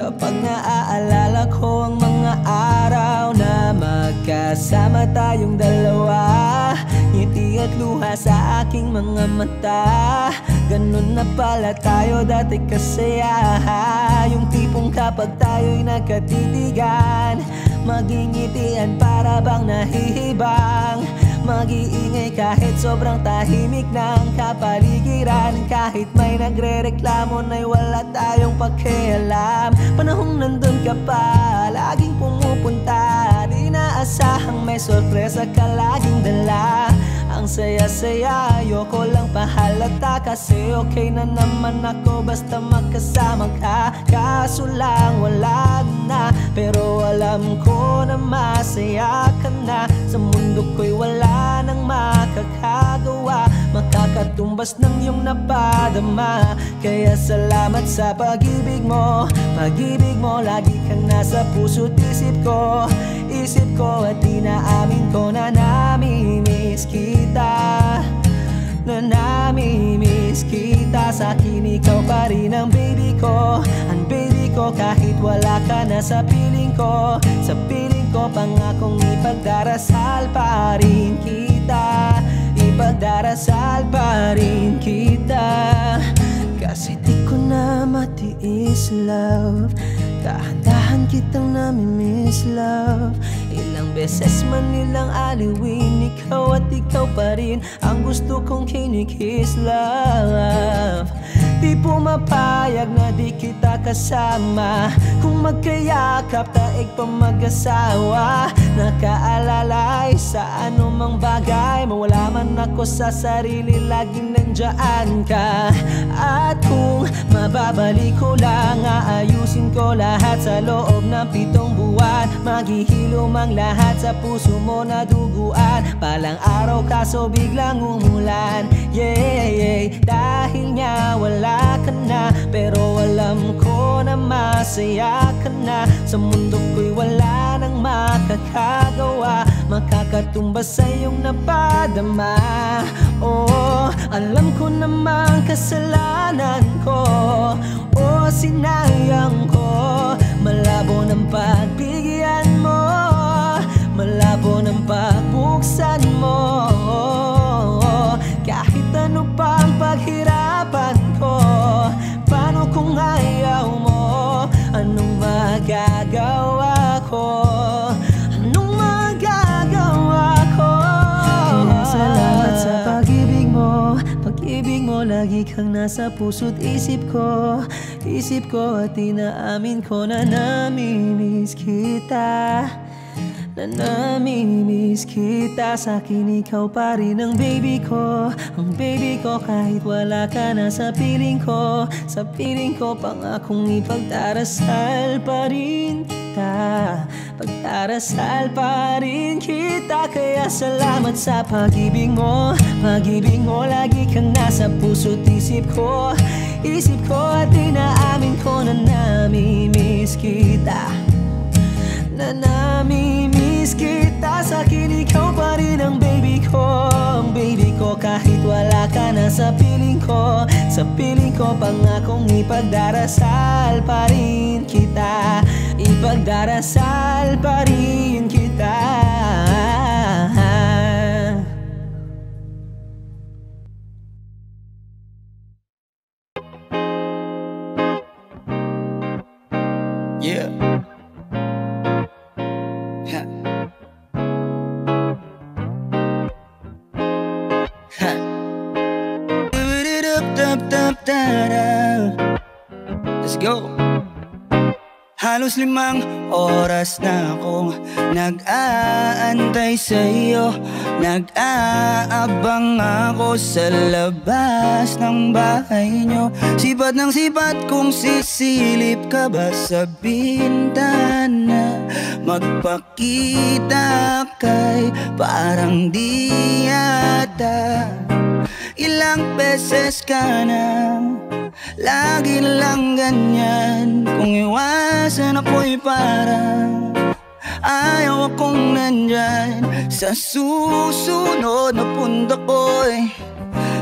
Kapag naaalala ko ang mga araw na magkasama tayong dalawa, ngiti at luha sa aking mga mata. Ganun na pala tayo dati kasaya. Yung tipong kapag tayo'y nagkatitigan, magingitian para bang nahihibang. Mag-iingay kahit sobrang tahimik ng kapaligiran. Kahit may nagre-reklamo na'y wala tayong pakialam. Panahong nandun ka pa, laging pumupunta. Di naasahang may sorpresa ka laging dala. Ang saya-saya, ayoko lang pahalata, kasi okay na naman ako basta magkasama ka. Kaso lang wala na, pero alam ko na masaya ka na. Sa mundo ko'y wala nang makakagawa, makakatumbas ng iyong napadama. Kaya salamat sa pag-ibig mo. Pag-ibig mo, lagi kang nasa puso't isip ko. Isip ko at inaamin ko na namimiss kita. Na namimiss kita. Sa'kin ikaw pa rin ang baby ko. Ang baby ko kahit wala ka na sa piling ko. Sa piling ko pangakong ipagdarasal pa rin kita. Ipagdarasal pa rin kita. Kasi di ko na matiis, love. Dahan-dahan kitang namimiss, love. Ilang beses man nilang aliwin, ikaw at ikaw pa rin ang gusto kong kinikiss, love. Di pumapayag na di kita kasama. Kung magkayakap taig pa mag-asawa. Nakaalalay sa anumang bagay, mawala man ako sa sarili, laging nandiyan ka. At kung mababalik ko lang, aayusin ko lahat sa loob ng 7 buwan. Maghihilom ang lahat sa puso mo na duguan. Palang araw kaso biglang umulan. Yeah, dahil nga wala ka na, pero alam ko na masaya ka na. Sa mundo ko'y wala nang makakagawa, makakatumbas sa iyong napadama. Oh, alam ko namang kasalanan ko. Oh, sinayang ko. Malabo ng pagbigyan mo, malabo ng pagbuksan mo. Kahit ano pang paghirapan ko, paano kung ayaw mo? Anong magagawa ko? Anong magagawa ko? Kaya salamat sa pag-ibig mo. Pag-ibig mo, lagi kang nasa puso't isip ko. Isip ko at inaamin ko na namimiss kita. Na namimiss kita. Sa'kin ikaw pa rin ang baby ko. Ang baby ko kahit wala ka na sa piling ko. Sa piling ko pangakong ipagdarasal pa rin kita. Pagdarasal pa rin kita. Kaya salamat sa pag-ibig mo. Pag-ibig mo, lagi kang nasa puso't isip ko. Isip ko at inaamin ko na namimiss kita. Na namimiss kita. Sa'kin ikaw pa rin ang baby ko. Ang baby ko kahit wala ka na sa piling ko. Sa piling ko pangakong ipagdarasal pa rin kita. Ipagdarasal pa rin kita. Let's go. Halos 5 oras na akong nag-aantay sa'yo. Nag-aabang ako sa labas ng bahay nyo. Sipat ng sipat kung sisilip ka ba sa bintana. Magpakita kay parang di yata. Ilang beses ka na lagi lang ganyan. Kung iwasan ako'y parang ayaw akong nandyan. Sa susunod na punta ko'y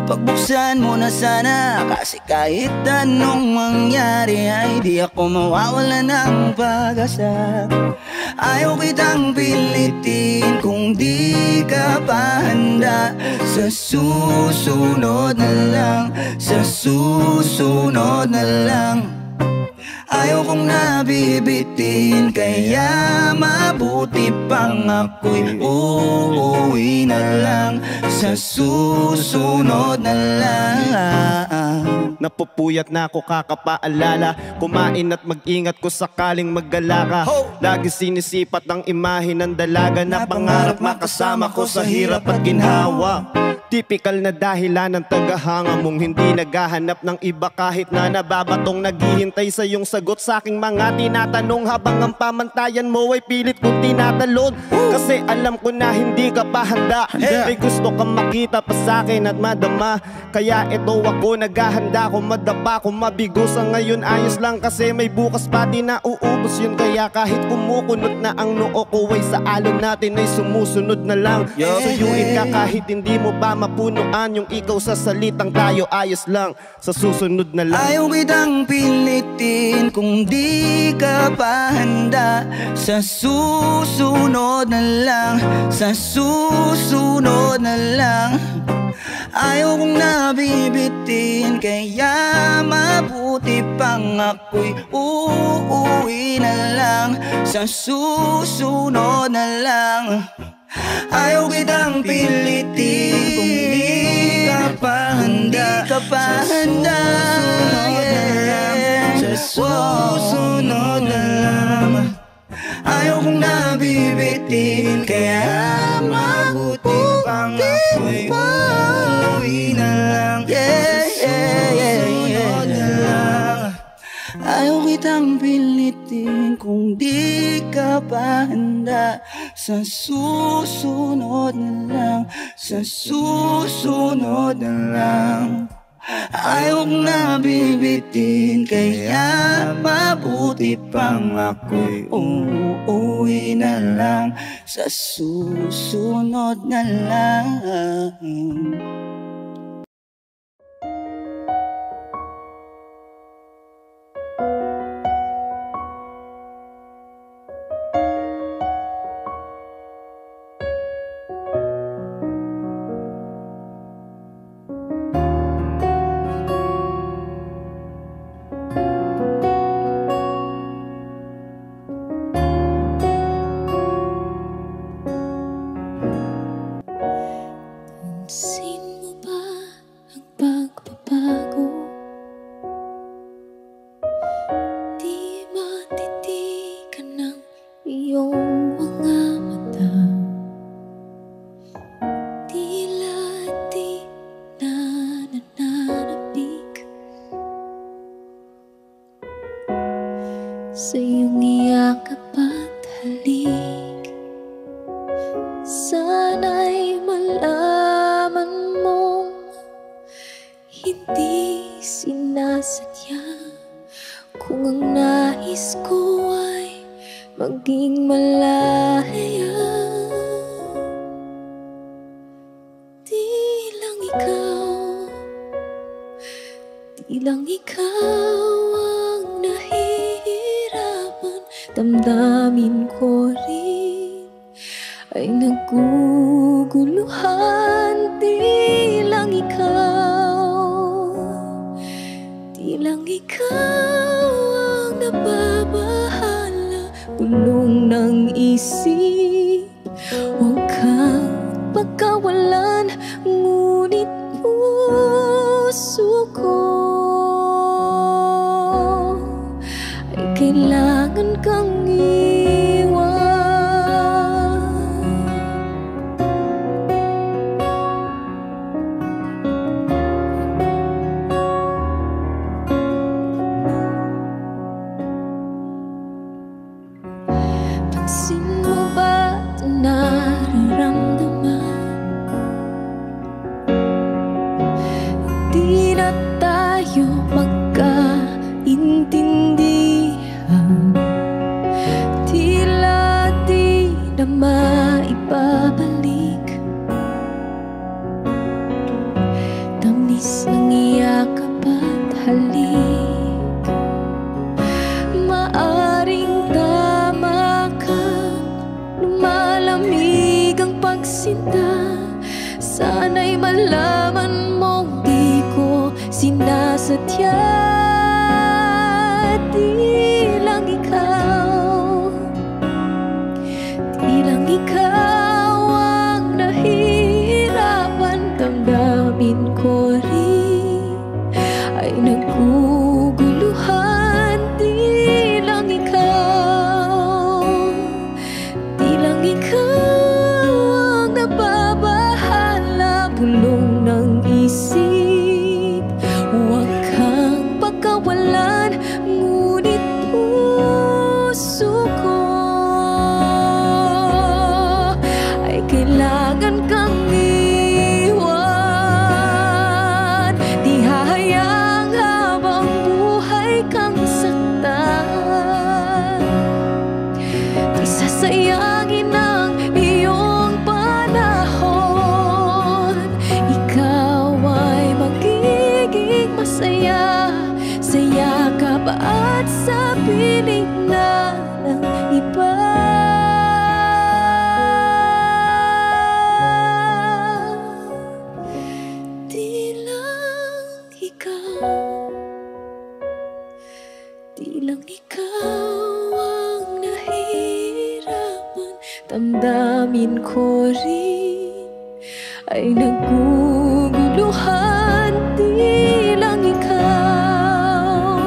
pagbuksan mo na sana. Kasi kahit anong mangyari ay di ako mawawala ng pag-asa. Ayaw kitang pilitin kung di ka pa handa. Sa susunod na lang, sa susunod na lang. Ayaw kong nabibitin, kaya mabuti pang ako'y uuwi na lang. Sa susunod na lang. Napupuyat na ako kakapaalala. Kumain at mag-ingat ko sakaling maggala ka. Lagi sinisipat ang imahe ng dalaga na pangarap makasama ko sa hirap at ginhawa. Typical na dahilan ng tagahanga mong hindi naghahanap ng iba kahit na nababatong naghihintay sa iyong sagot sa aking mga tinatanong. Habang ang pamantayan mo ay pilit kong tinatalon. Kasi alam ko na hindi ka pa handa. May gusto kang makita pa sa akin at madama. Kaya ito ako naghahanda kung madapa kung mabigo. Sa ngayon ayos lang kasi may bukas pa di na uubos yun. Kaya kahit kumukunot na ang noo ko ay sa alon natin ay sumusunod na lang. Suyuin ka kahit hindi mo pa mapunuan yung ikaw sa salitang tayo ayos lang. Sa susunod na lang. Ayaw kitang pilitin kung di ka pa handa. Sa susunod na lang, sa susunod na lang. Ayaw kong nabibitin, kaya mabuti pang ako'y uuwi na lang. Sa susunod na lang. Ayaw kitang pilitin kung di ka pa handa. Di ka pa handa, yeah. Sa susunod na lang. Ayaw kong nabibitin, kaya mabuti pang ako'y uuwi na lang. Yeah, yeah, yeah, yeah, yeah. Ayaw kitang pilitin kung di ka pa handa. Sa susunod na lang, sa susunod na lang. Ayaw kong nabibitin, kaya mabuti pang ako'y uuwi na lang. Sa susunod na lang. Pansin mo ba ang pagbabago? Di matitigan ng iyong mga mata. Tila di na nananabik sa iyong iyakap at halik. Sana'y malaman mong hindi sinasadya. Kung ang nais ko ay maging malaya, di lang ikaw ang nahihirapan. Damdamin ko rin ay naguguluhan. Di lang ikaw ang nababahala. Bulong ng isip na maibabalik. Tamis ng iyakap at halik. Maaring tama ka, lumalamig ang pagsinta. Sana'y malaman mong di ko sinasadya. Di lang ikaw, di lang ikaw ang nahihirapan. Damdamin ko rin ay naguguluhan. Di lang ikaw, di lang ikaw ang nababahala. Bulong ng isip, huwag kang pagkawalan. Ngunit puso ko ay kailangan kang iwan. Di hahayang habang buhay kang saktan. Di sasayangin ang iyong panahon. Ikaw ay magiging masaya sa yakap at sa piling na ng iba. Di lang ikaw, di lang ikaw ang nahihirapan. Damdamin ko rin ay naguguluhan. Di lang ikaw,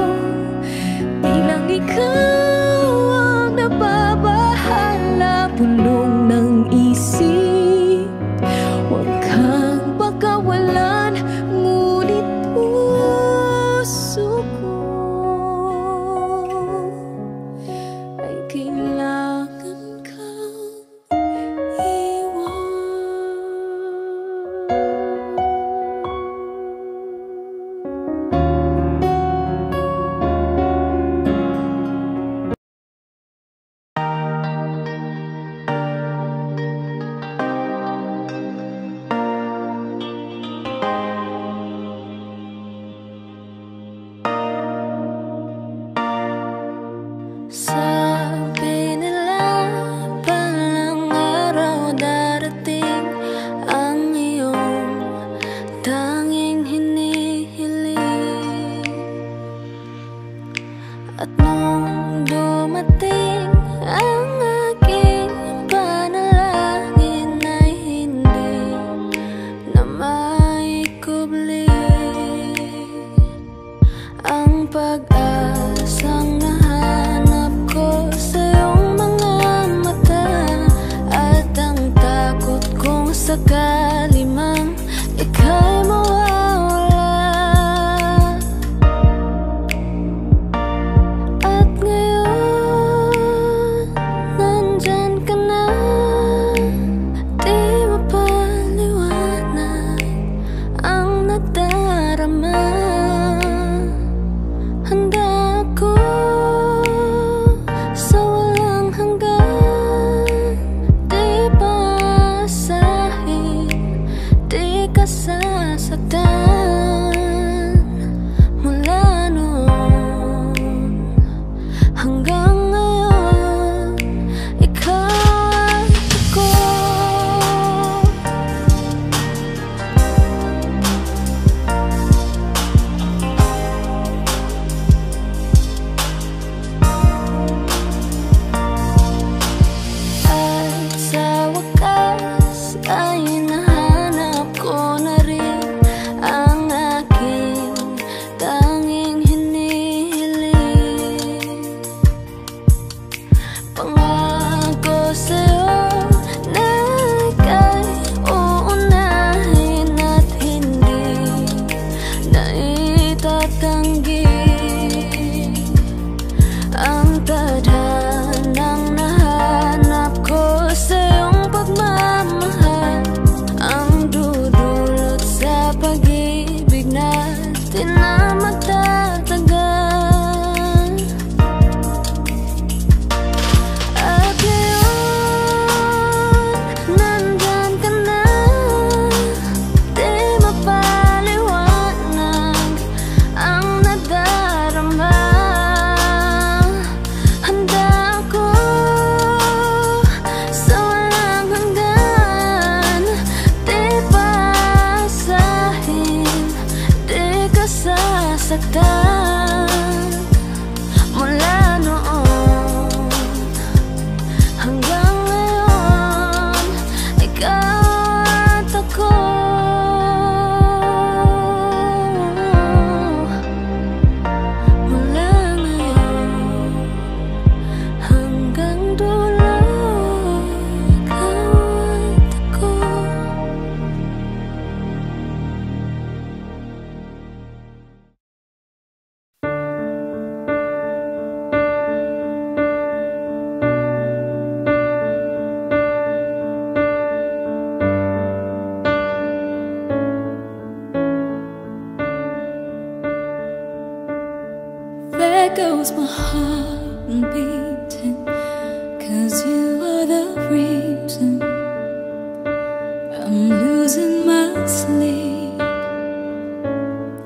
di lang ikaw ang nababahala. Bulong ng isip, huwag kang pagkawalan. Ngunit puso ko ay kailangan kang iwan. goes my heart beating, 'cause you are the reason I'm losing my sleep.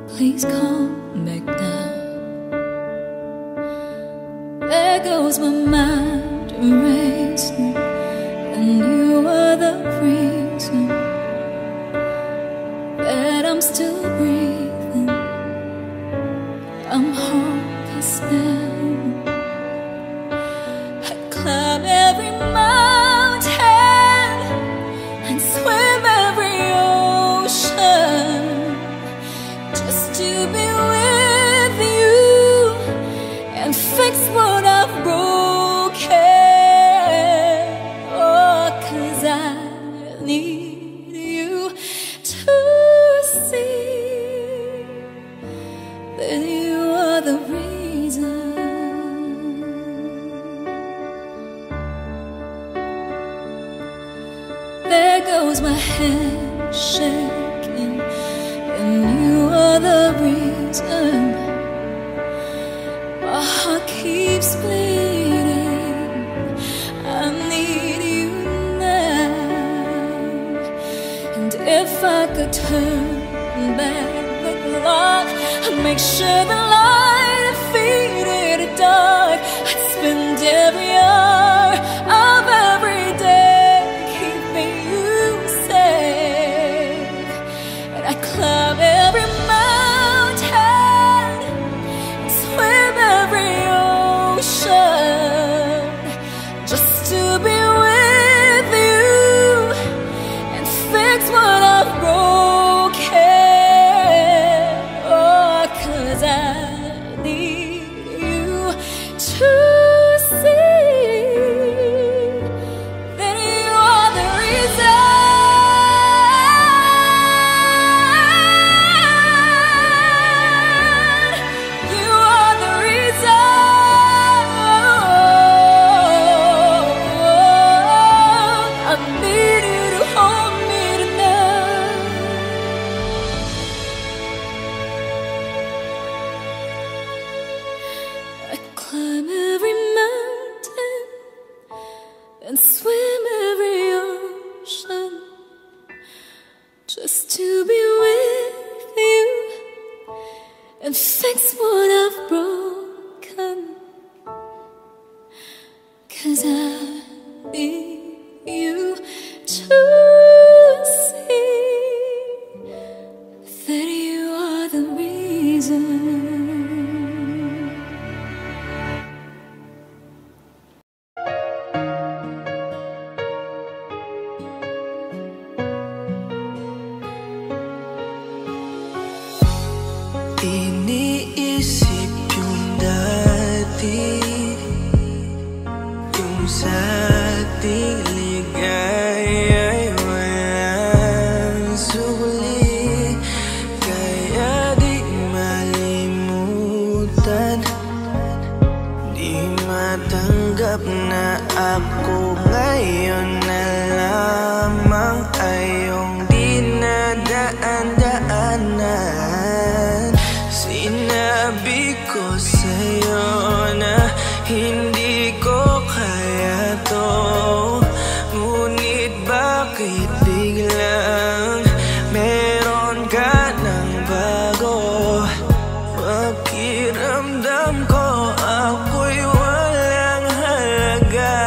Please come back now. There goes my mind racing, and you are the reason that I'm still breathing. I'm hopeless now. I climb every mountain and swim every ocean just to be with you and fix what I've broken. Oh, 'cause I need you to see that you are the reason. There goes my head shaking, and you are the reason. My heart keeps bleeding. I need you now. And if I could turn back the clock, I'd make sure the light defeated the dark. I'd spend every hour of every day keeping you safe. And I climb every mountain and swim every ocean just to be with you and fix what I've broken. Oh, 'cause I need you to see that you are the reason. You are the reason. I need you to hold me tonight. I climb every mountain and swim every ocean just to be with you and fix what I've broken. 'Cause I need you to see that you are the reason. Iniisip yung dati, yung sa ating ligaya'y walang suli. Kaya di malimutan, di matanggap na ako ngayon na lamang ay iyong dinadaan-daanan. Sinabi ko sa'yo na hindi ko kaya to, ngunit bakit biglang meron ka ng bago? Pakiramdam ko ako'y walang halaga.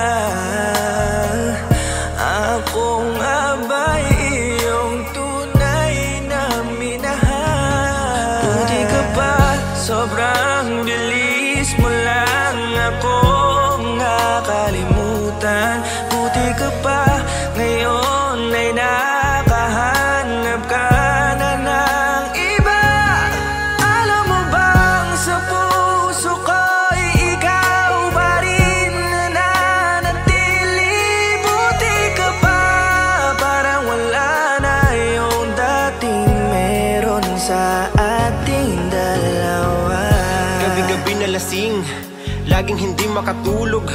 Ako nga ba'y iyong tunay na minahal? Buti ka pa, sobrang bilis mo lang akong nakalimutan. Buti ka pa, ngayon ay nakahanap ka na ng iba. Alam mo bang sa puso ko'y ikaw pa rin nananatili? Buti ka pa, parang wala na yung dating meron sa ating dalawa. Gabi-gabi na lasing, laging hindi makatulog,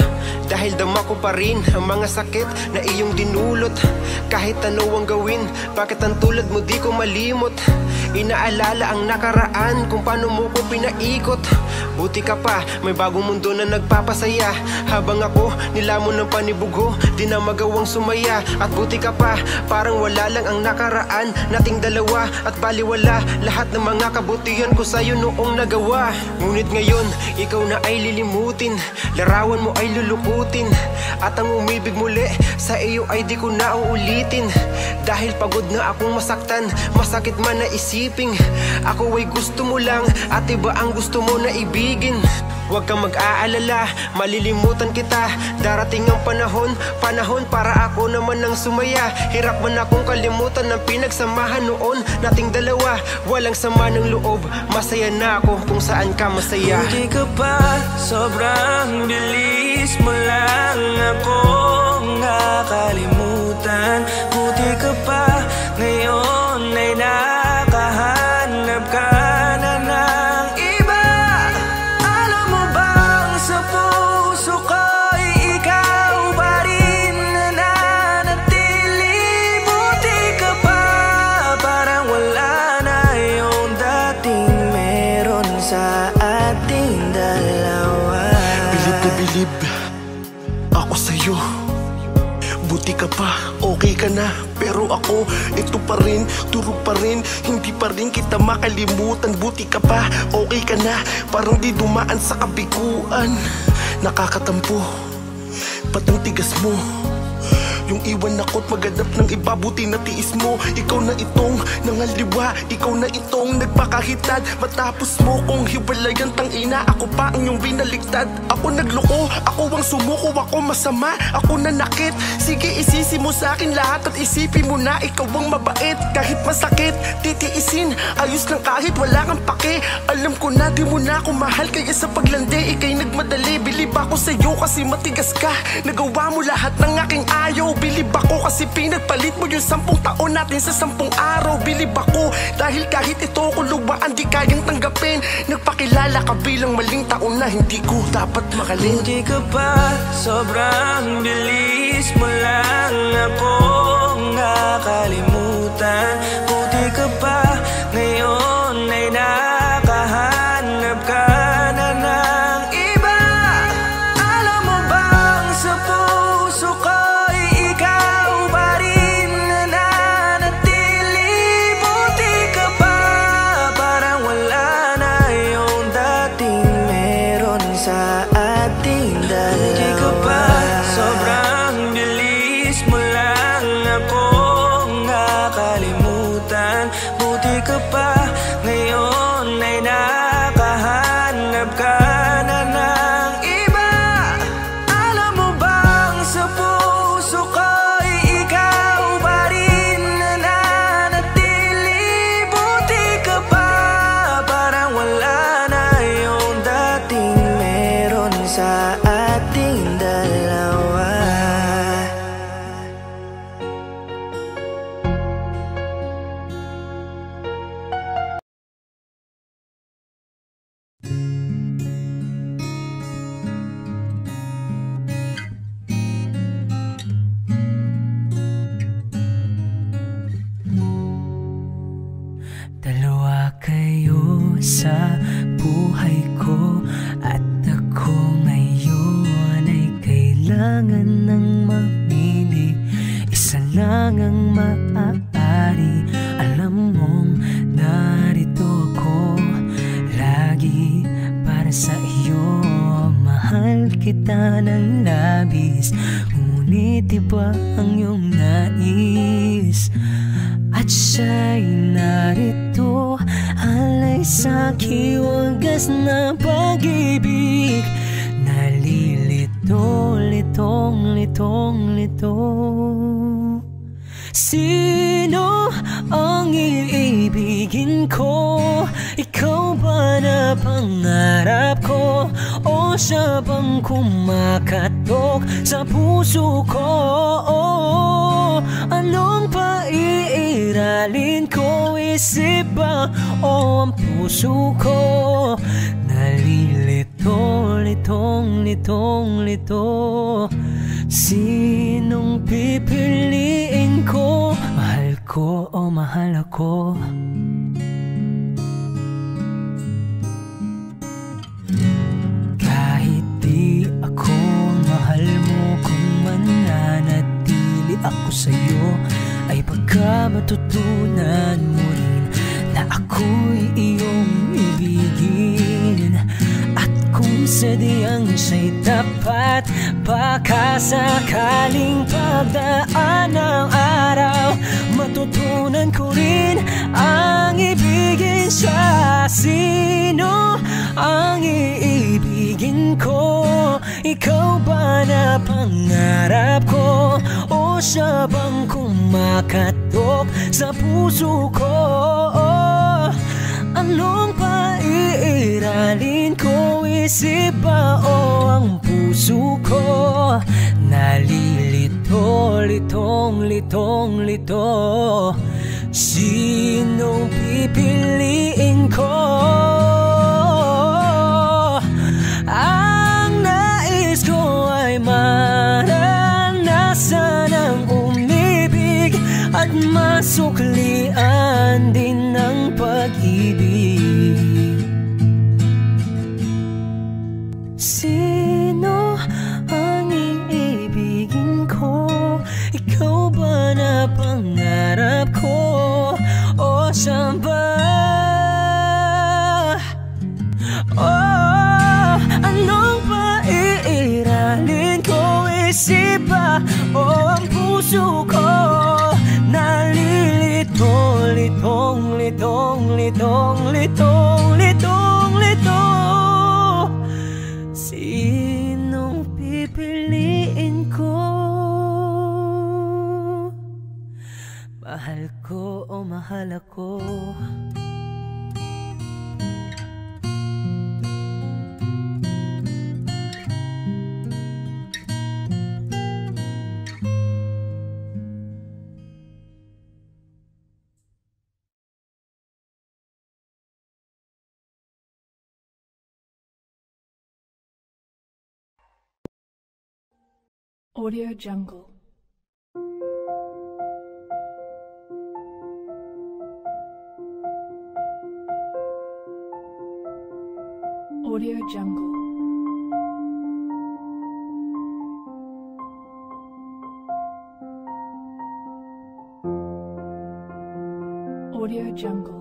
dahil dama ko pa rin ang mga sakit na iyong dinulot. Kahit ano ang gawin, bakit ang tulad mo di ko malimot? Inaalala ang nakaraan, kung paano mo ko pinaikot. buti ka pa, may bagong mundo na nagpapasaya. Habang ako, nilamon ng panibugo, di na magawang sumaya. At buti ka pa, parang wala lang ang nakaraan nating dalawa. At baliwala, lahat ng mga kabutihan ko sa'yo noong nagawa. Ngunit ngayon, ikaw na ay lilimutin, larawan mo ay lulukutin, at ang umibig muli sa iyo ay di ko na uulitin. Dahil pagod na akong masaktan, masakit man na isiping ako ay gusto mo lang at iba ang gusto mo na ibigin. Huwag kang mag-aalala, malilimutan kita. Darating ang panahon para ako naman ang sumaya. Hirap man akong kalimutan ng pinagsamahan noon nating dalawa. Walang sama ng loob, masaya na ako kung saan ka masaya. Buti ka pa, sobrang bilis mo lang akong nakalimutan. Buti ka pa, ngayon ay nakahanap ka na ng iba. Alam mo bang sa puso ko'y ikaw pa rin nananatili. Buti ka pa, parang wala na yung dating meron sa ating dalawa. Bilib na bilib ako sa'yo. Buti ka pa, okay ka na. Pero ako, ito pa rin, turog pa rin, hindi pa rin kita makalimutan. Buti ka pa, okay ka na, parang di dumaan sa kabiguan. Nakakatampo, ba't ang tigas mo? Yung iwan ako't maghanap ng iba, buti na tiis mo. Ikaw na itong nangaliwa, ikaw na itong nagpakahitad. Matapos mo kong hiwalayan, tangina, ako pa ang iyong binaliktad. Ako nagloko, ako ang sumuko, ako masama, ako nanakit. Sige, isisi mo sa akin lahat at isipin mo na ikaw ang mabait. Kahit masakit, titiisin, ayos lang kahit wala kang pake. Alam ko na di mo na ako mahal, kaya sa paglandi ikay nagmadali. Bilib ako sa'yo kasi matigas ka, nagawa mo lahat ng aking ayaw. Bilib ako kasi pinagpalit mo yung 10 taon natin sa 10 araw. Bilib ako dahil kahit ito ko luwaan di kayang tanggapin. Nagpakilala ka bilang maling taon na hindi ko dapat makalin. Buti ka pa, sobrang bilis mo lang akong nakalimutan. Buti ka pa, ngayon ay nakahanap ka na ng iba. Alam mo bang sa puso ko sa ating dalawa. Buti ka pa, sobrang bilis mo lang akong nakalimutan. Buti ka pa, ngayon ay nakahanap ka na ng iba. Alam mo bang sa puso ko'y ikaw pa rin nananatili. Buti ka pa, parang wala na yung dating sa ating dalawa. Dalawa kayo sa buhay ko at ako ngayon ay kailangan ng mamili. Isa lang ang maaari. Alam mong narito ako lagi para sa iyo. Mahal kita ng labis, ngunit iba ang iyong nais. At siya'y narito, alay sa'king wagas na pag-ibig. Nalilito, litong, litong, lito. Sino ang iibigin ko? Ikaw ba na pangarap ko? O siya bang kumakatok sa puso ko? Anong paiiralin ko? Isip ba o ang puso ko? Nalilito, litong, litong, lito. Sinong pipiliin ko? Mahal ko o mahal ako? ko sa'yo ay baka matutunan mo rin na ako'y iyong ibigin. At kung sadyang siya'y tapat, baka sakaling pagdaan ng araw, matutunan ko rin ang ibigin siya. Sino ang iibigin ko? Ikaw ba na pangarap ko? O siya bang kumakatok sa puso ko? Anong paiiralin ko? Isip ba o ang puso ko? Nalilito, litong, litong, lito. Sinong pipiliin ko? Ang nais ko ay maranasan ang umibig at masuklian din ng pag-ibig. Sino ang iibigin ko? Ikaw ba na pangarap ko? O saan ba? Oh, anong paiiralin ko? Isip ba o ang puso ko? Nalilito, litong, litong, litong, litong, litong, litong. Sinong pipiliin ko? Mahal ko o mahal ako? Audio Jungle. Audio Jungle. Audio Jungle.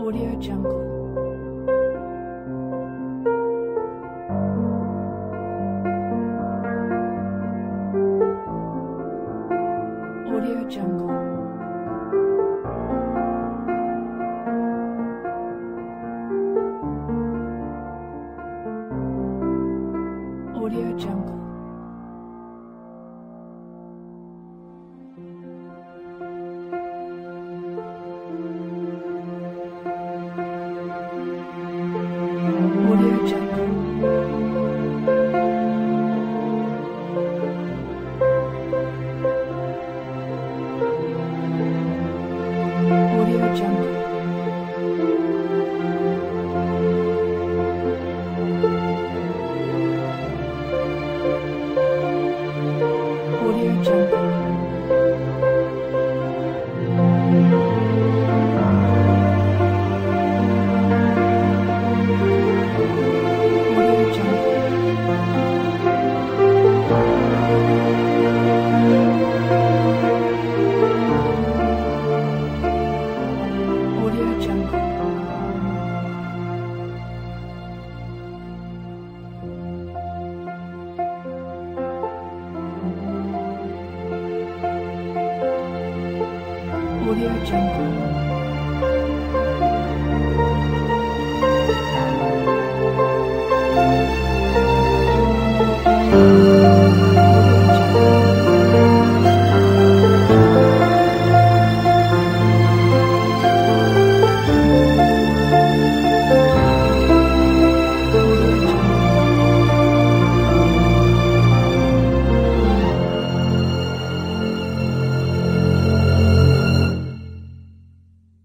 Audio Jungle. Audio Jungle. Audio Jungle. Audio Jungle. Audio Jungle. Audio Jungle. Audio Jungle. Audio Jungle.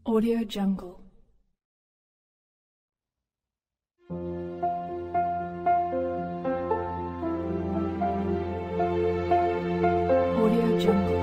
Audio Jungle. Audio Jungle.